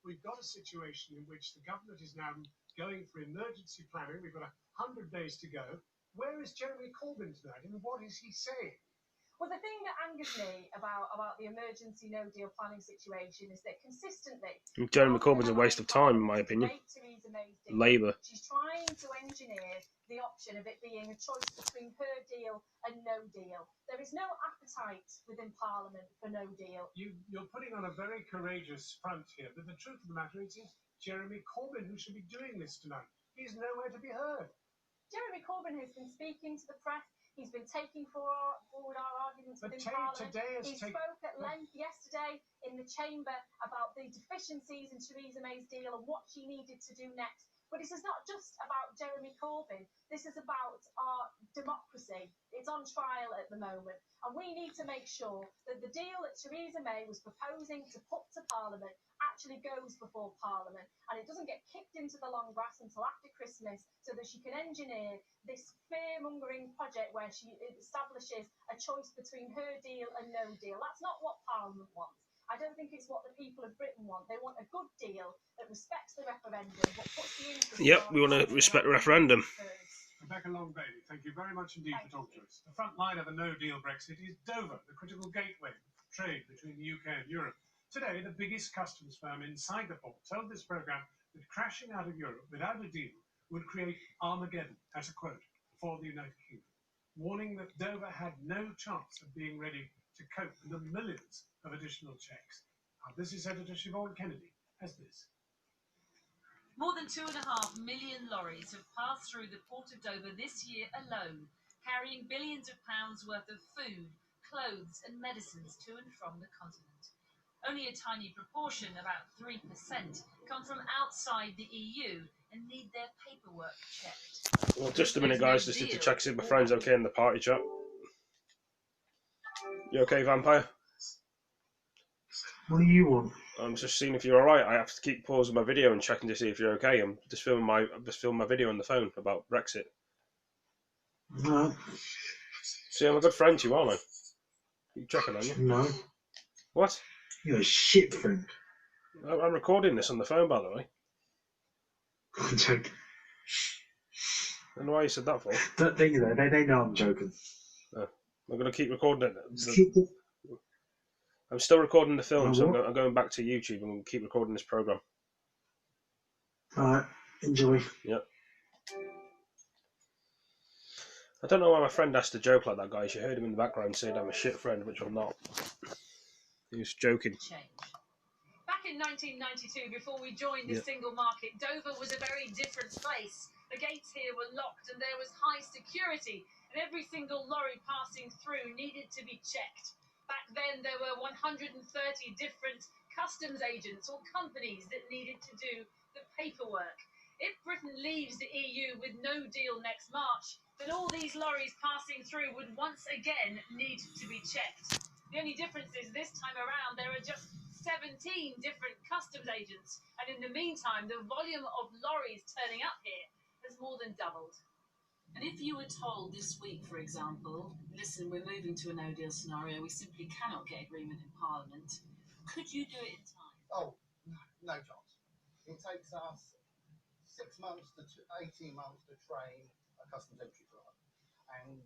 L: we've got a situation in which the government is now going for emergency planning. We've got 100 days to go. Where is Jeremy Corbyn tonight, and what is he saying?
C: Well, the thing that angers me about the emergency no deal planning situation is that consistently,
B: Jeremy Corbyn's a waste of time, in my opinion. Labour.
C: She's trying to engineer the option of it being a choice between her deal and no deal. There is no appetite within Parliament for no deal.
L: You're putting on a very courageous front here, but the truth of the matter is it's Jeremy Corbyn who should be doing this tonight. He's nowhere to be heard.
C: Jeremy Corbyn has been speaking to the press. He's been taking forward our arguments within Parliament. He spoke at length yesterday in the chamber about the deficiencies in Theresa May's deal and what she needed to do next. But this is not just about Jeremy Corbyn. This is about our democracy. It's on trial at the moment. And we need to make sure that the deal that Theresa May was proposing to put to Parliament actually goes before Parliament, and it doesn't get kicked into the long grass until after Christmas, so that she can engineer this fear-mongering project where she establishes a choice between her deal and no deal. That's not what Parliament wants. I don't think it's what the people of Britain want. They want a good deal that respects the referendum, but puts the interest.
B: Yep, we want to respect the referendum.
L: Rebecca Long-Bailey, thank you very much indeed for talking to us. The front line of a no-deal Brexit is Dover, the critical gateway of trade between the UK and Europe. Today, the biggest customs firm inside the port told this programme that crashing out of Europe without a deal would create Armageddon, as a quote, for the United Kingdom, warning that Dover had no chance of being ready to cope with the millions of additional checks. Our business editor Siobhan Kennedy has this.
F: More than 2.5 million lorries have passed through the port of Dover this year alone, carrying billions of pounds worth of food, clothes and medicines to and from the continent. Only a tiny proportion, about 3%, come from outside the EU and need their paperwork checked.
B: Well, just a minute, guys. Just need to check see if my friend's okay in the party chat. You okay, Vampire?
G: What do you want?
B: I'm just seeing if you're alright. I have to keep pausing my video and checking to see if you're okay. I'm just filming my video on the phone about Brexit.
G: No.
B: See, I'm a good friend to you, aren't I? You checking on you?
G: No.
B: What?
G: You're a shit friend.
B: I'm recording this on the phone, by the way.
G: I'm joking.
B: I don't know why you said that for.
G: They know I'm joking.
B: I'm going to keep recording it. I'm still recording the film, so I'm going back to YouTube and we'll keep recording this programme.
G: Alright, enjoy.
B: Yep. I don't know why my friend asked to joke like that, guys. You heard him in the background saying I'm a shit friend, which I'm not. He was joking.
F: Back in 1992, before we joined the single market, Dover was a very different place. The gates here were locked and there was high security, and every single lorry passing through needed to be checked. Back then, there were 130 different customs agents or companies that needed to do the paperwork. If Britain leaves the EU with no deal next March, then all these lorries passing through would once again need to be checked. The only difference is this time around there are just 17 different customs agents, and in the meantime the volume of lorries turning up here has more than doubled.
R: And if you were told this week, for example, listen, we're moving to a no-deal scenario, we simply cannot get agreement in Parliament, could you do it in time?
D: Oh, no chance. It takes us 6 months to 18 months to train a customs entry clerk. And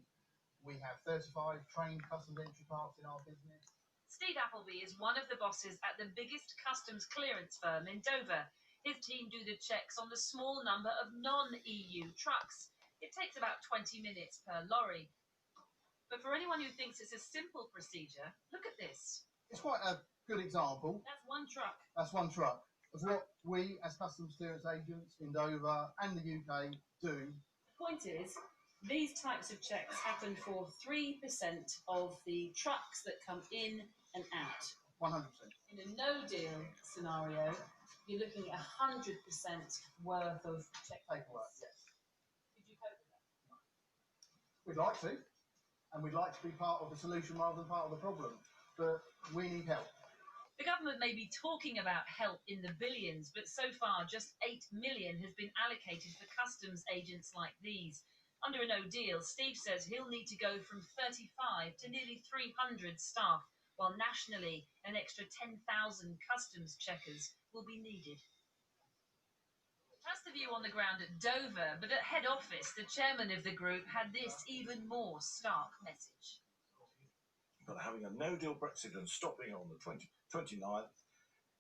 D: we have 35 trained customs entry clerks in our business.
F: Steve Appleby is one of the bosses at the biggest customs clearance firm in Dover. His team do the checks on the small number of non-EU trucks. It takes about 20 minutes per lorry. But for anyone who thinks it's a simple procedure, look at this.
D: It's quite a good example.
F: That's one truck.
D: That's one truck. Of what we as customs clearance agents in Dover and the UK do.
R: The point is, these types of checks happen for 3% of the trucks that come in and out.
D: 100%.
R: In a no-deal scenario, you're looking at 100% worth of check
D: paperwork. Yes.
R: Could you cope with that?
D: We'd like to, and we'd like to be part of the solution rather than part of the problem, but we need help.
F: The government may be talking about help in the billions, but so far just 8 million has been allocated for customs agents like these. Under a no deal, Steve says he'll need to go from 35 to nearly 300 staff, while nationally an extra 10,000 customs checkers will be needed. That's the view on the ground at Dover, but at head office, the chairman of the group had this even more stark message.
H: But having a no-deal Brexit and stopping on the 29th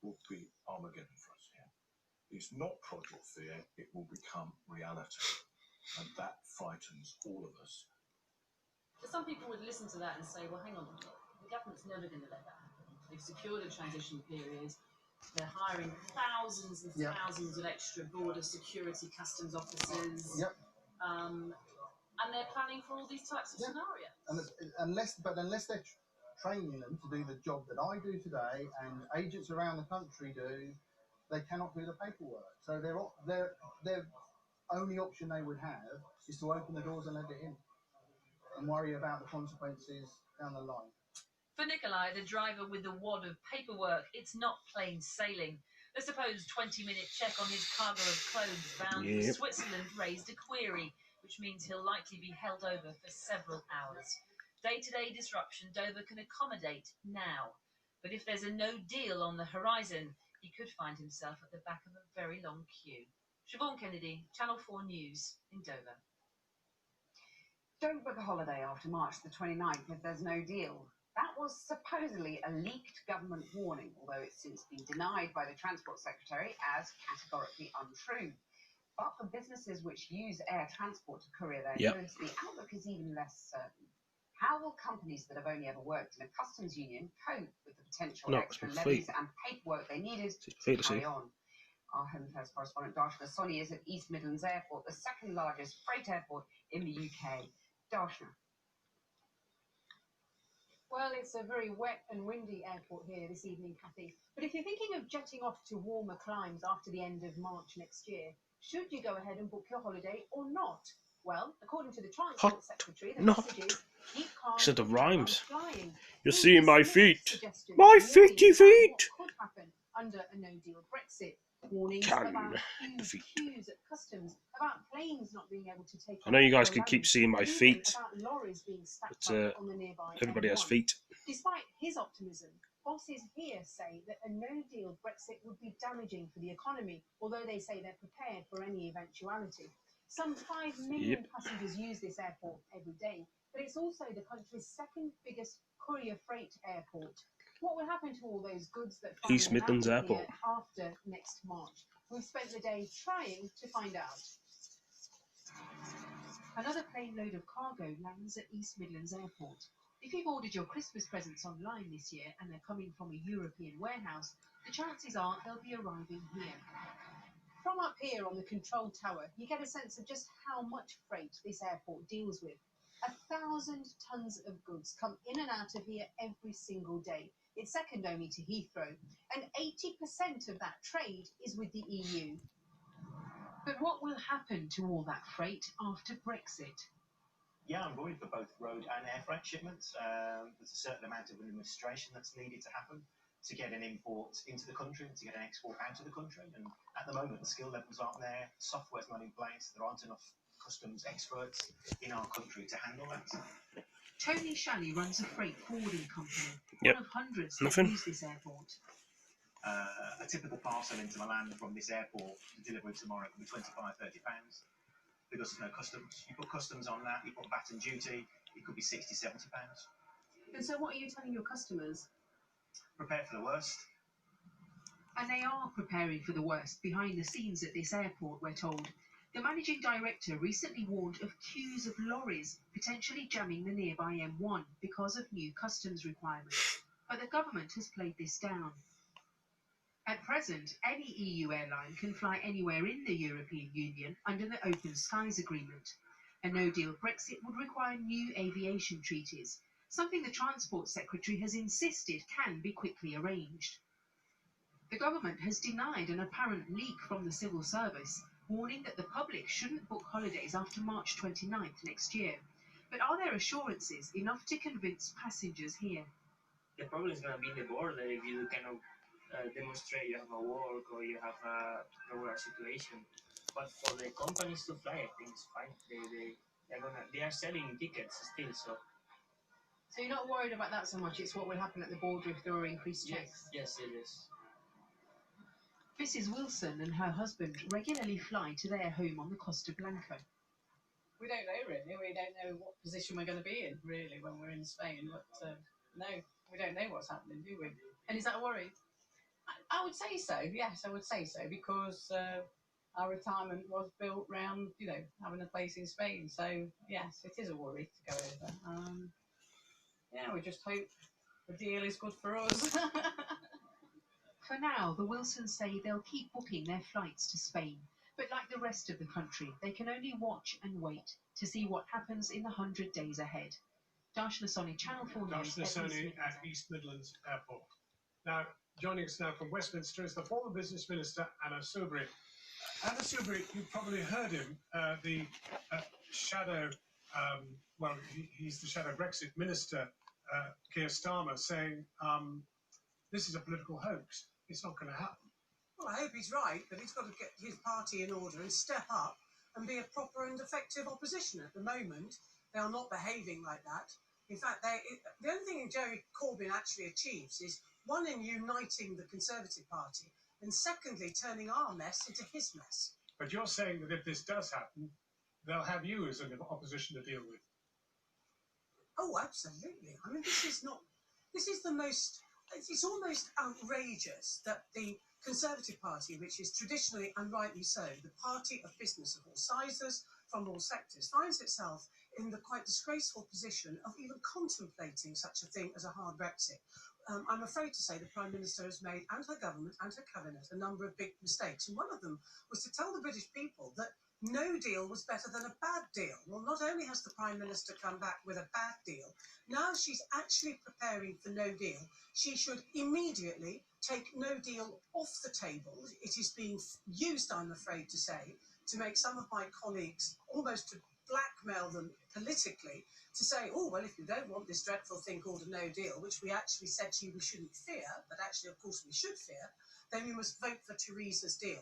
H: will be Armageddon for us here. It's not project fear, it will become reality. And that frightens all of us.
R: Some people would listen to that and say, well, hang on a minute. The government's never going to let that happen. They've secured a transition period. They're hiring thousands and thousands of extra border security customs officers.
D: Yep.
R: And they're planning for all these types of scenarios.
D: And unless they're training them to do the job that I do today and agents around the country do, they cannot do the paperwork. So their only option they would have is to open the doors and let it in and worry about the consequences down the line.
F: For Nikolai, the driver with the wad of paperwork, it's not plain sailing. The supposed 20-minute check on his cargo of clothes bound for Switzerland raised a query, which means he'll likely be held over for several hours. Day-to-day disruption Dover can accommodate now. But if there's a no deal on the horizon, he could find himself at the back of a very long queue. Siobhan Kennedy, Channel 4 News in Dover.
X: Don't book a holiday after March the 29th if there's no deal. That was supposedly a leaked government warning, although it's since been denied by the Transport Secretary as categorically untrue. But for businesses which use air transport to courier their goods, the outlook is even less certain. How will companies that have only ever worked in a customs union cope with the potential extra levies and paperwork they needed to carry on? Our Home Affairs correspondent Darshna Soni is at East Midlands Airport, the second largest freight airport in the UK. Darshna.
C: Well, it's a very wet and windy airport here this evening, Kathy. But if you're thinking of jetting off to warmer climes after the end of March next year, should you go ahead and book your holiday or not? Well, according to the Transport Secretary, the message is keep calm
B: Instead of rhymes.
C: flying.
B: You're seeing my feet. My feety feet.
C: What could happen under a no-deal Brexit? Warnings about huge queues at customs, about planes not being able to take.
B: I know you guys can keep seeing my feet,
C: about lorries being stacked
B: but
C: on the nearby
B: everybody has
C: M1.
B: feet.
C: Despite his optimism, bosses here say that a no-deal Brexit would be damaging for the economy, although they say they're prepared for any eventuality. Some 5 million passengers use this airport every day, but it's also the country's second biggest courier freight airport. What will happen to all those goods that find
B: East Midlands Airport
C: after next March? We've spent the day trying to find out. Another plane load of cargo lands at East Midlands Airport. If you've ordered your Christmas presents online this year and they're coming from a European warehouse, the chances are they'll be arriving here. From up here on the control tower, you get a sense of just how much freight this airport deals with. 1,000 tons of goods come in and out of here every single day. It's second only to Heathrow, and 80% of that trade is with the EU. But what will happen to all that freight after Brexit?
A: Yeah, I'm worried for both road and air freight shipments. There's a certain amount of administration that's needed to happen to get an import into the country and to get an export out of the country. And at the moment, the skill levels aren't there, software's not in place, there aren't enough customs experts in our country to handle that.
C: Tony Shalley runs a freight forwarding company, one of hundreds that use this airport.
A: A typical parcel into Milan from this airport, the delivery tomorrow can be £25–30. Because there's no customs. You put customs on that, you put VAT and duty, it could be £60–70.
C: And so what are you telling your customers?
A: Prepare for the worst.
C: And they are preparing for the worst behind the scenes at this airport, we're told. The managing director recently warned of queues of lorries potentially jamming the nearby M1 because of new customs requirements. But the government has played this down. At present, any EU airline can fly anywhere in the European Union under the Open Skies Agreement. A no-deal Brexit would require new aviation treaties, something the Transport Secretary has insisted can be quickly arranged. The government has denied an apparent leak from the civil service, warning that the public shouldn't book holidays after March 29th next year. But are there assurances enough to convince passengers here?
I: The problem is going to be in the border if you cannot demonstrate you have a work or you have a regular situation. But for the companies to fly, I think it's fine. They are selling tickets still, so.
J: So you're not worried about that so much, it's what will happen at the border if there are increased checks?
I: Yes, it is.
J: Mrs. Wilson and her husband regularly fly to their home on the Costa Blanca. We don't know, really. We don't know what position we're going to be in, really, when we're in Spain. But no, we don't know what's happening, do we? And is that a worry? I would say so, yes, I would say so, because our retirement was built around, you know, having a place in Spain. So, yes, it is a worry to go over. Yeah, we just hope the deal is good for us. For now, the Wilsons say they'll keep booking their flights to Spain. But like the rest of the country, they can only watch and wait to see what happens in the 100 days ahead. Darshna Soni, Channel 4 News.
L: Darshna Soni at East Midlands Airport. Now, joining us now from Westminster is the former Business Minister, Anna Soubry. Anna Soubry, you've probably heard him, the shadow, he's the shadow Brexit Minister, Keir Starmer, saying this is a political hoax. It's not going to happen.
K: Well, I hope he's right, but he's got to get his party in order and step up and be a proper and effective opposition. At the moment, they are not behaving like that. In fact, the only thing Jerry Corbyn actually achieves is, one, in uniting the Conservative Party, and secondly, turning our mess into his mess.
L: But you're saying that if this does happen, they'll have you as an opposition to deal with.
K: Oh, absolutely. I mean, this is the most, it's almost outrageous that the Conservative Party, which is traditionally and rightly so, the party of business of all sizes, from all sectors, finds itself in the quite disgraceful position of even contemplating such a thing as a hard Brexit. I'm afraid to say the Prime Minister has made, and her government and her cabinet, a number of big mistakes. And one of them was to tell the British people that no deal was better than a bad deal. Well, not only has the Prime Minister come back with a bad deal, now she's actually preparing for no deal. She should immediately take no deal off the table. It is being used, I'm afraid to say, to make some of my colleagues, almost to blackmail them politically, to say, oh, well, if you don't want this dreadful thing called a no deal, which we actually said to you we shouldn't fear, but actually, of course, we should fear, then you must vote for Theresa's deal.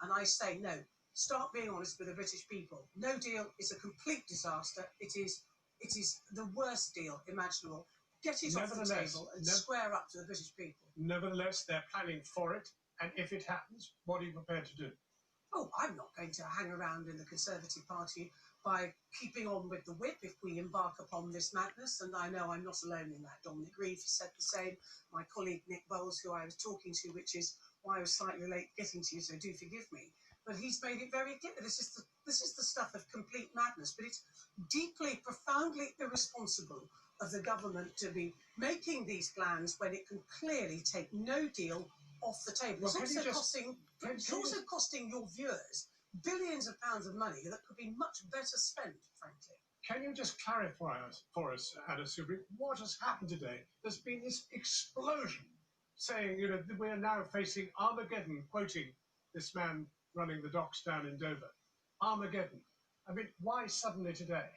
K: And I say, no, start being honest with the British people. No deal is a complete disaster. It is the worst deal imaginable. Get it off the table and square up to the British people.
L: Nevertheless, they're planning for it, and if it happens, what are you prepared to do?
K: Oh, I'm not going to hang around in the Conservative Party by keeping on with the whip if we embark upon this madness, and I know I'm not alone in that. Dominic Reeve has said the same. My colleague Nick Bowles, who I was talking to, which is why I was slightly late getting to you, so do forgive me. But he's made it very clear. This is the stuff of complete madness, but it's deeply, profoundly irresponsible of the government to be making these plans when it can clearly take no deal off the table.
L: Well,
K: It's also costing your viewers billions of pounds of money that could be much better spent, frankly.
L: Can you just clarify for us, Anna Soubry, what has happened today? There's been this explosion saying, you know, that we're now facing Armageddon, quoting this man running the docks down in Dover. Armageddon. I mean, why suddenly today?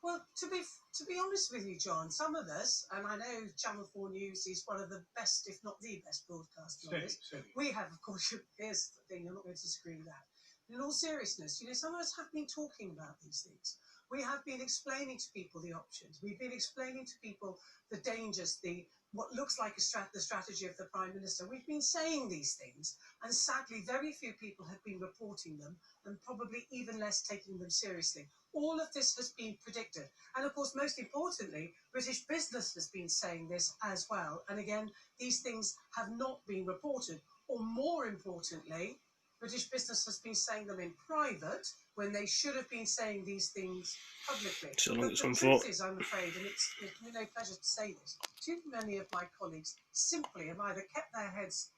K: Well, to be honest with you, John, some of us, and I know Channel 4 News is one of the best, if not the best broadcaster on this. We have, of course, here's the thing, I'm not going to disagree with that. In all seriousness, you know, some of us have been talking about these things. We have been explaining to people the options. We've been explaining to people the dangers, what looks like the strategy of the Prime Minister. We've been saying these things, and sadly, very few people have been reporting them, and probably even less taking them seriously. All of this has been predicted. And of course, most importantly, British business has been saying this as well. And again, these things have not been reported. Or more importantly, British business has been saying them in private when they should have been saying these things publicly.
B: So
K: but
B: long
K: the truth is, I'm afraid, and it's no pleasure to say this, too many of my colleagues simply have either kept their heads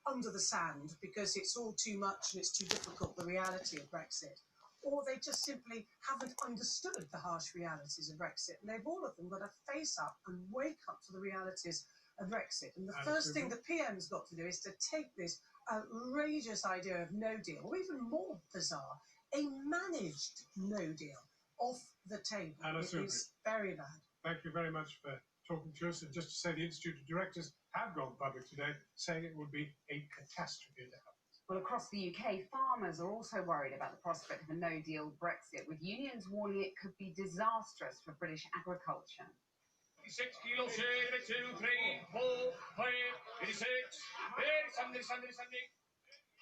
K: under the sand because it's all too much and it's too difficult, the reality of Brexit, or they just simply haven't understood the harsh realities of Brexit. And they've all of them got to face up and wake up to the realities of Brexit. And the first thing the PM's got to do is to take this outrageous idea of no deal, or even more bizarre, a managed no deal, off the table. It is very bad.
L: Thank you very much for talking to us. And just to say, the Institute of Directors have gone public today, saying it would be a catastrophe to happen.
X: Well, across the UK, farmers are also worried about the prospect of a no-deal Brexit, with unions warning it could be disastrous for British agriculture.
N: 6 kilos, 2, 3, 4, 5, 86, 87.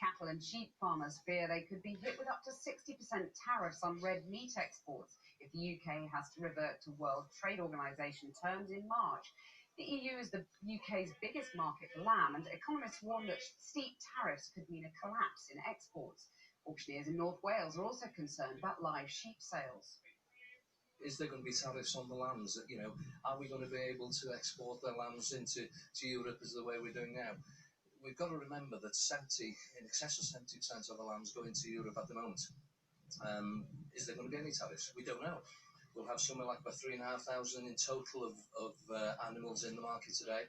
X: Cattle and sheep farmers fear they could be hit with up to 60% tariffs on red meat exports if the UK has to revert to World Trade Organization terms in March. The EU is the UK's biggest market for lamb, and economists warn that steep tariffs could mean a collapse in exports. Auctioneers in North Wales are also concerned about live sheep sales.
O: Is there going to be tariffs on the lambs? Are we going to be able to export the lambs into Europe as the way we're doing now? We've got to remember that in excess of 70% of the lambs go into Europe at the moment. Is there going to be any tariffs? We don't know. We'll have somewhere like about 3,500 in total of animals in the market today.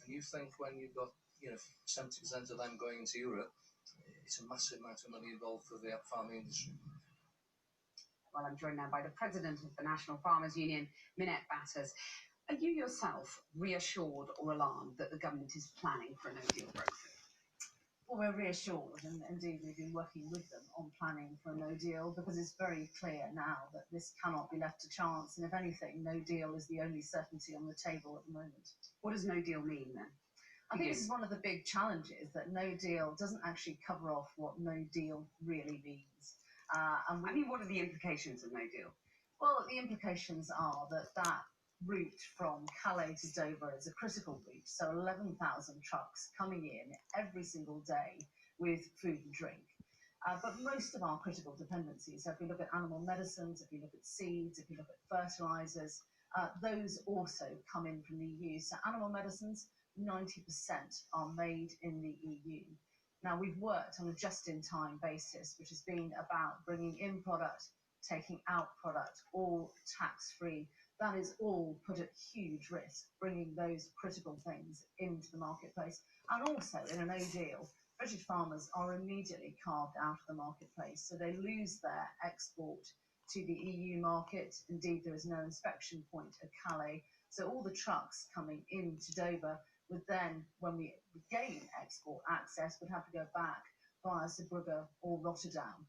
O: And you think when you've got 70% of them going into Europe, it's a massive amount of money involved for the farming industry.
X: Well, I'm joined now by the president of the National Farmers Union, Minette Batters. Are you yourself reassured or alarmed that the government is planning for a no-deal Brexit?
E: Well, we're reassured, and indeed we've been working with them on planning for a no deal, because it's very clear now that this cannot be left to chance, and if anything, no deal is the only certainty on the table at the moment.
X: What does no deal mean then?
E: I think this is one of the big challenges, that no deal doesn't actually cover off what no deal really means.
X: What are the implications of no deal?
E: Well, the implications are that route from Calais to Dover is a critical route, so 11,000 trucks coming in every single day with food and drink. But most of our critical dependencies, so if we look at animal medicines, if we look at seeds, if we look at fertilizers, those also come in from the EU. So animal medicines, 90% are made in the EU. Now, we've worked on a just-in-time basis, which has been about bringing in product, taking out product, all tax-free. That is all put at huge risk, bringing those critical things into the marketplace. And also, in a no deal, British farmers are immediately carved out of the marketplace, so they lose their export to the EU market. Indeed, there is no inspection point at Calais, so all the trucks coming into Dover would then, when we gain export access, would have to go back via Zeebrugge or Rotterdam.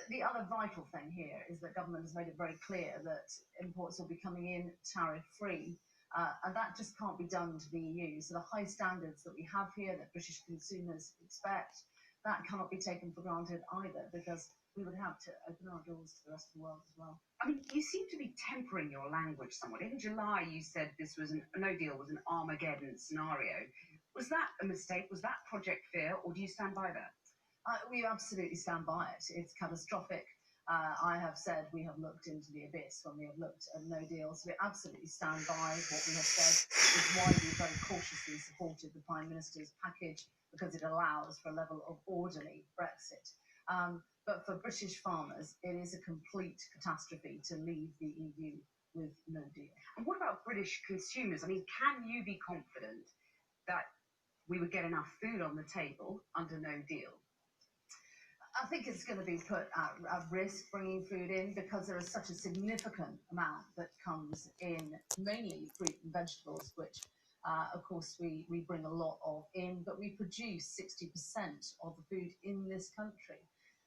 E: The other vital thing here is that government has made it very clear that imports will be coming in tariff-free, and that just can't be done to the EU. So the high standards that we have here, that British consumers expect, that cannot be taken for granted either, because we would have to open our doors to the rest of the world as well.
X: You seem to be tempering your language somewhat. In July, you said this was a no deal was an Armageddon scenario. Was that a mistake? Was that Project Fear, or do you stand by that?
E: We absolutely stand by it. It's catastrophic. I have said we have looked into the abyss when we have looked at no deal. So we absolutely stand by what we have said. It's why we very cautiously supported the Prime Minister's package, because it allows for a level of orderly Brexit. But for British farmers, it is a complete catastrophe to leave the EU with no deal.
X: And what about British consumers? Can you be confident that we would get enough food on the table under no deal?
E: I think it's going to be put at risk bringing food in, because there is such a significant amount that comes in, mainly fruit and vegetables, which of course we bring a lot of in, but we produce 60% of the food in this country.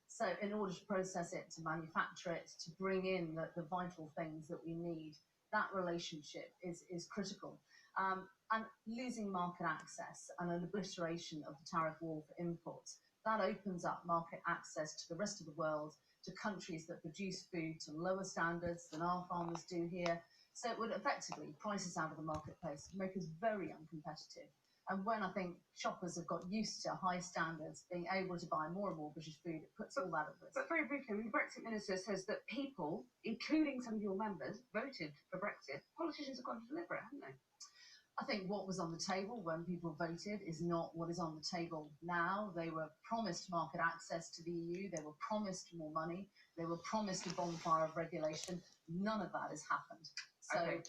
E: So in order to process it, to manufacture it, to bring in the vital things that we need, that relationship is critical. And losing market access and an obliteration of the tariff wall for imports, that opens up market access to the rest of the world, to countries that produce food to lower standards than our farmers do here. So it would effectively price us out of the marketplace, make us very uncompetitive. And when I think shoppers have got used to high standards, being able to buy more and more British food, it puts all that at risk.
X: But very briefly, the Brexit minister says that people, including some of your members, voted for Brexit. Politicians have got to deliver it, haven't they?
E: I think what was on the table when people voted is not what is on the table now. They were promised market access to the EU. They were promised more money. They were promised a bonfire of regulation. None of that has happened. So,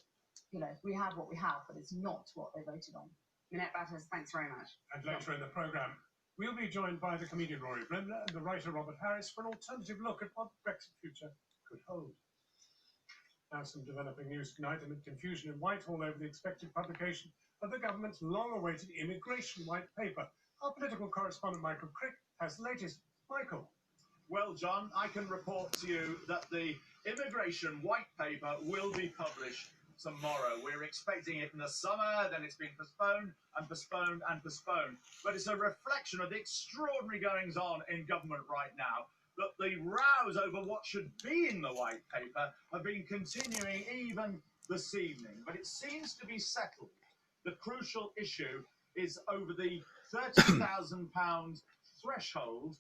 E: we have what we have, but it's not what they voted on.
X: Minette Batters, thanks very much.
L: And later in the programme, we'll be joined by the comedian Rory Bremner and the writer Robert Harris for an alternative look at what the Brexit future could hold. Now some developing news tonight amid confusion in Whitehall over the expected publication of the government's long-awaited immigration white paper. Our political correspondent Michael Crick has the latest. Michael.
Q: Well, John, I can report to you that the immigration white paper will be published
A: tomorrow. We're expecting it in the summer, then it's been postponed and postponed and postponed. But it's a reflection of the extraordinary goings on in government right now. That the rows over what should be in the white paper have been continuing even this evening. But it seems to be settled. The crucial issue is over the £30,000 threshold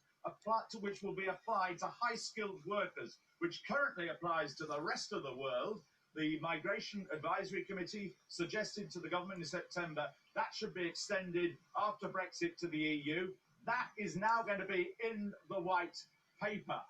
A: which will be applied to high-skilled workers, which currently applies to the rest of the world. The Migration Advisory Committee suggested to the government in September that should be extended after Brexit to the EU. That is now going to be in the white paper.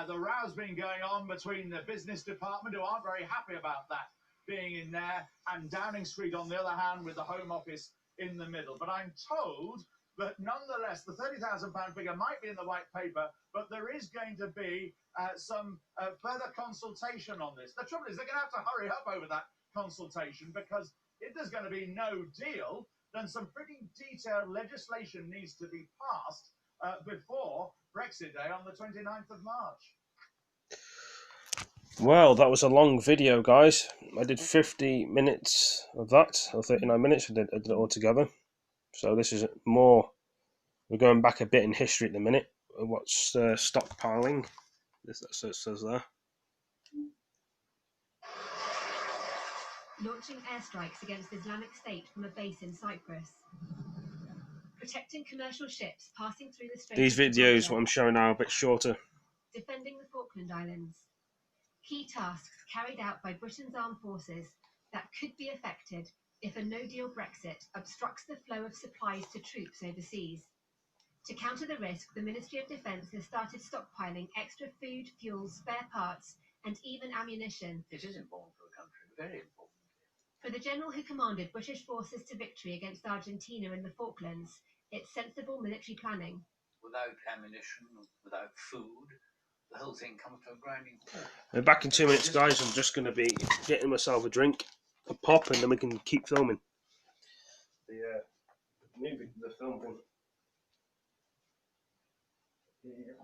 A: The row's been going on between the business department, who aren't very happy about that being in there, and Downing Street, on the other hand, with the Home Office in the middle. But I'm told that nonetheless, the £30,000 figure might be in the white paper, but there is going to be some further consultation on this. The trouble is they're going to have to hurry up over that consultation, because if there's going to be no deal, then some pretty detailed legislation needs to be passed before Brexit Day on the 29th of March.
B: Well, that was a long video, guys. I did 50 minutes of that, or 39 minutes. I did it all together. So this is more. We're going back a bit in history at the minute. What's stockpiling? That's what it says there.
M: Launching airstrikes against Islamic State from a base in Cyprus. Protecting commercial ships passing through the Strait.
B: These videos, what I'm showing now, are a bit shorter.
M: Defending the Falkland Islands. Key tasks carried out by Britain's armed forces that could be affected if a no-deal Brexit obstructs the flow of supplies to troops overseas. To counter the risk, the Ministry of Defence has started stockpiling extra food, fuel, spare parts, and even ammunition.
P: It is important for the country, very important.
M: For the general who commanded British forces to victory against Argentina in the Falklands, it's sensible military planning.
P: Without ammunition, without food, the whole thing comes to a grinding halt.
B: We're back in 2 minutes, guys. I'm just going to be getting myself a drink, a pop, and then we can keep filming. The film thing. Yeah.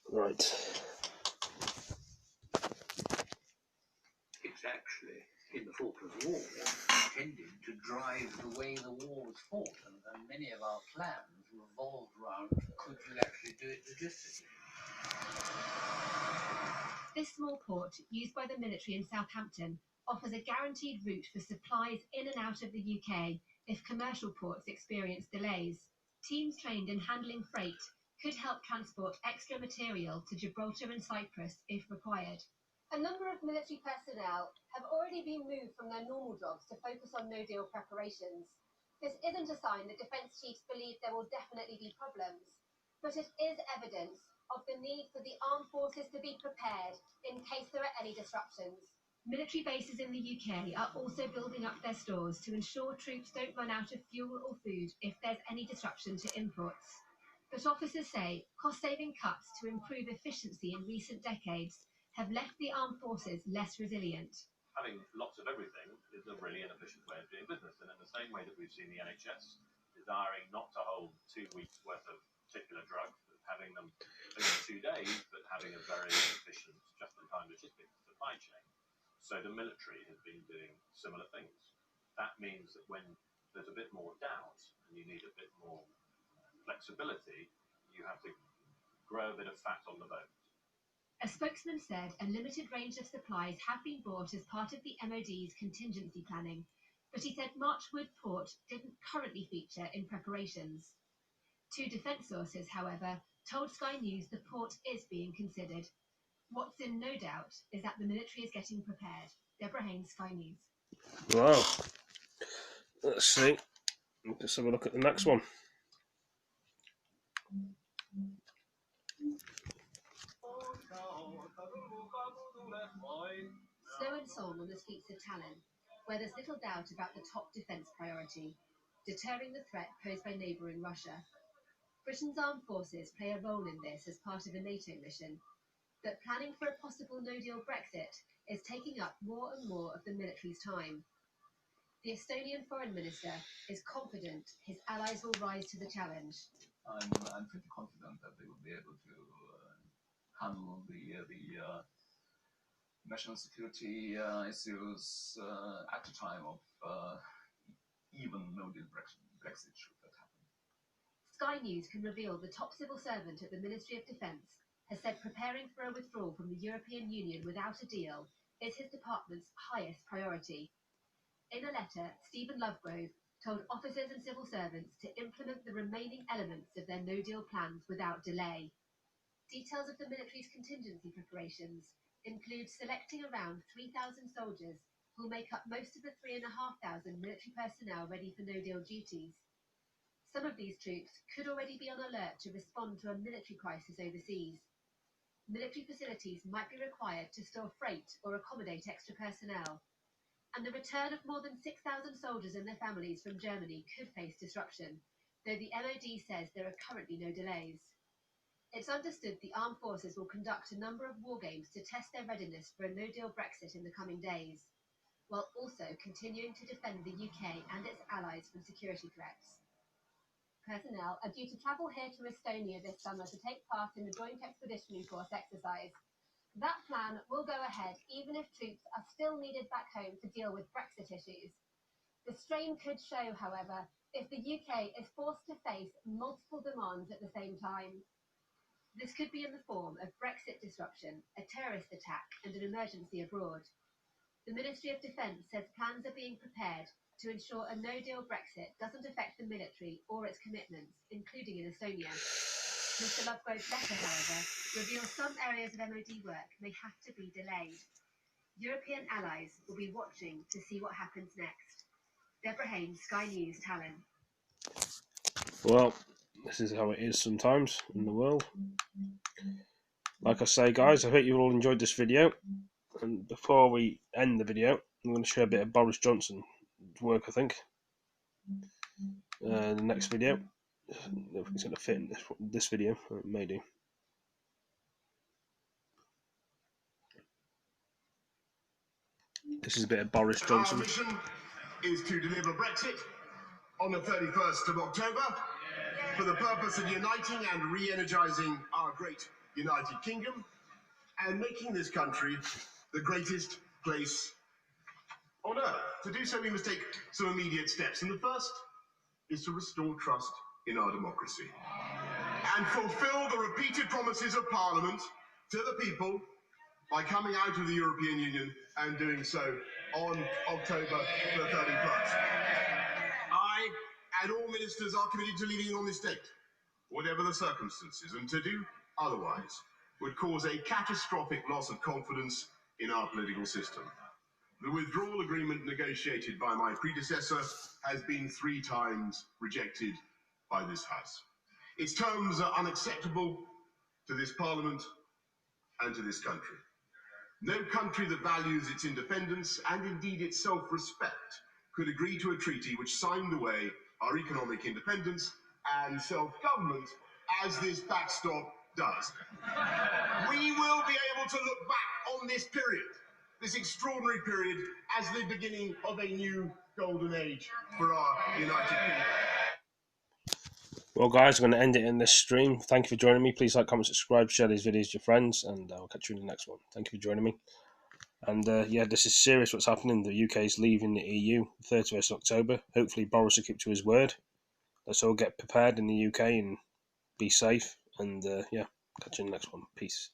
B: Right.
P: It's actually, in the Falklands War, intended to drive the way the war was fought, and many of our plans revolved around, could you actually do it logistically?
M: This small port, used by the military in Southampton, offers a guaranteed route for supplies in and out of the UK if commercial ports experience delays. Teams trained in handling freight could help transport extra material to Gibraltar and Cyprus if required. A number of military personnel have already been moved from their normal jobs to focus on no-deal preparations. This isn't a sign that defence chiefs believe there will definitely be problems, but it is evidence of the need for the armed forces to be prepared in case there are any disruptions. Military bases in the UK are also building up their stores to ensure troops don't run out of fuel or food if there's any disruption to imports. But officers say cost-saving cuts to improve efficiency in recent decades have left the armed forces less resilient.
Q: Having lots of everything is a really inefficient way of doing business, and in the same way that we've seen the NHS desiring not to hold 2 weeks' worth of particular drugs, having them over 2 days, but having a very efficient, just-in-time logistics supply chain. So the military has been doing similar things. That means that when there's a bit more doubt and you need a bit more flexibility, you have to grow a bit of fat on the bone.
M: A spokesman said a limited range of supplies have been bought as part of the MOD's contingency planning, but he said Marchwood Port didn't currently feature in preparations. Two defence sources, however, told Sky News the port is being considered. What's in no doubt is that the military is getting prepared. Deborah Haynes, Sky News.
B: Wow. Let's see. Let's have a look at the next one.
M: Slow and song on the streets of Tallinn, where there's little doubt about the top defence priority, deterring the threat posed by neighbouring Russia. Britain's armed forces play a role in this as part of a NATO mission, but planning for a possible no-deal Brexit is taking up more and more of the military's time. The Estonian foreign minister is confident his allies will rise to the challenge.
S: I'm pretty confident that they will be able to handle the national security issues at the time of even no-deal Brexit should that happen.
M: Sky News can reveal the top civil servant at the Ministry of Defence has said preparing for a withdrawal from the European Union without a deal is his department's highest priority. In a letter, Stephen Lovegrove told officers and civil servants to implement the remaining elements of their no-deal plans without delay. Details of the military's contingency preparations include selecting around 3,000 soldiers who will make up most of the 3,500 military personnel ready for no-deal duties. Some of these troops could already be on alert to respond to a military crisis overseas. Military facilities might be required to store freight or accommodate extra personnel. And the return of more than 6,000 soldiers and their families from Germany could face disruption, though the MOD says there are currently no delays. It's understood the armed forces will conduct a number of war games to test their readiness for a no-deal Brexit in the coming days, while also continuing to defend the UK and its allies from security threats. Personnel are due to travel here to Estonia this summer to take part in the Joint Expeditionary Force exercise. That plan will go ahead even if troops are still needed back home to deal with Brexit issues. The strain could show, however, if the UK is forced to face multiple demands at the same time. This could be in the form of Brexit disruption, a terrorist attack, and an emergency abroad. The Ministry of Defence says plans are being prepared to ensure a no-deal Brexit doesn't affect the military or its commitments, including in Estonia. Mr. Lovegrove's letter, however, reveals some areas of MOD work may have to be delayed. European allies will be watching to see what happens next. Deborah Haynes, Sky News, Tallinn.
B: Well, this is how it is sometimes in the world. Like I say, guys, I hope you all enjoyed this video. And before we end the video, I'm going to show a bit of Boris Johnson's work, I think. The next video. I don't know if it's going to fit in this video. It may do. This is a bit of Boris Johnson.
T: Our mission is to deliver Brexit on the 31st of October for the purpose of uniting and re-energising our great United Kingdom and making this country the greatest place on earth. To do so, we must take some immediate steps, and the first is to restore trust in our democracy and fulfil the repeated promises of Parliament to the people by coming out of the European Union and doing so on October the 31st. I and all ministers are committed to leading on this date, whatever the circumstances, and to do otherwise would cause a catastrophic loss of confidence in our political system. The withdrawal agreement negotiated by my predecessor has been 3 times rejected by this House. Its terms are unacceptable to this Parliament and to this country. No country that values its independence and indeed its self-respect could agree to a treaty which signed away our economic independence and self-government as this backstop does. We will be able to look back on this period, this extraordinary period, as the beginning of a new golden age for our United Kingdom.
B: Well, guys, I'm going to end it in this stream. Thank you for joining me. Please like, comment, subscribe, share these videos with your friends, and I'll catch you in the next one. Thank you for joining me. And yeah, this is serious what's happening. The UK is leaving the EU 31st of October. Hopefully Boris will keep to his word. Let's all get prepared in the UK and be safe. And yeah, catch you in the next one. Peace.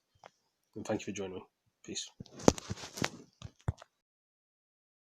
B: And thank you for joining me. Peace.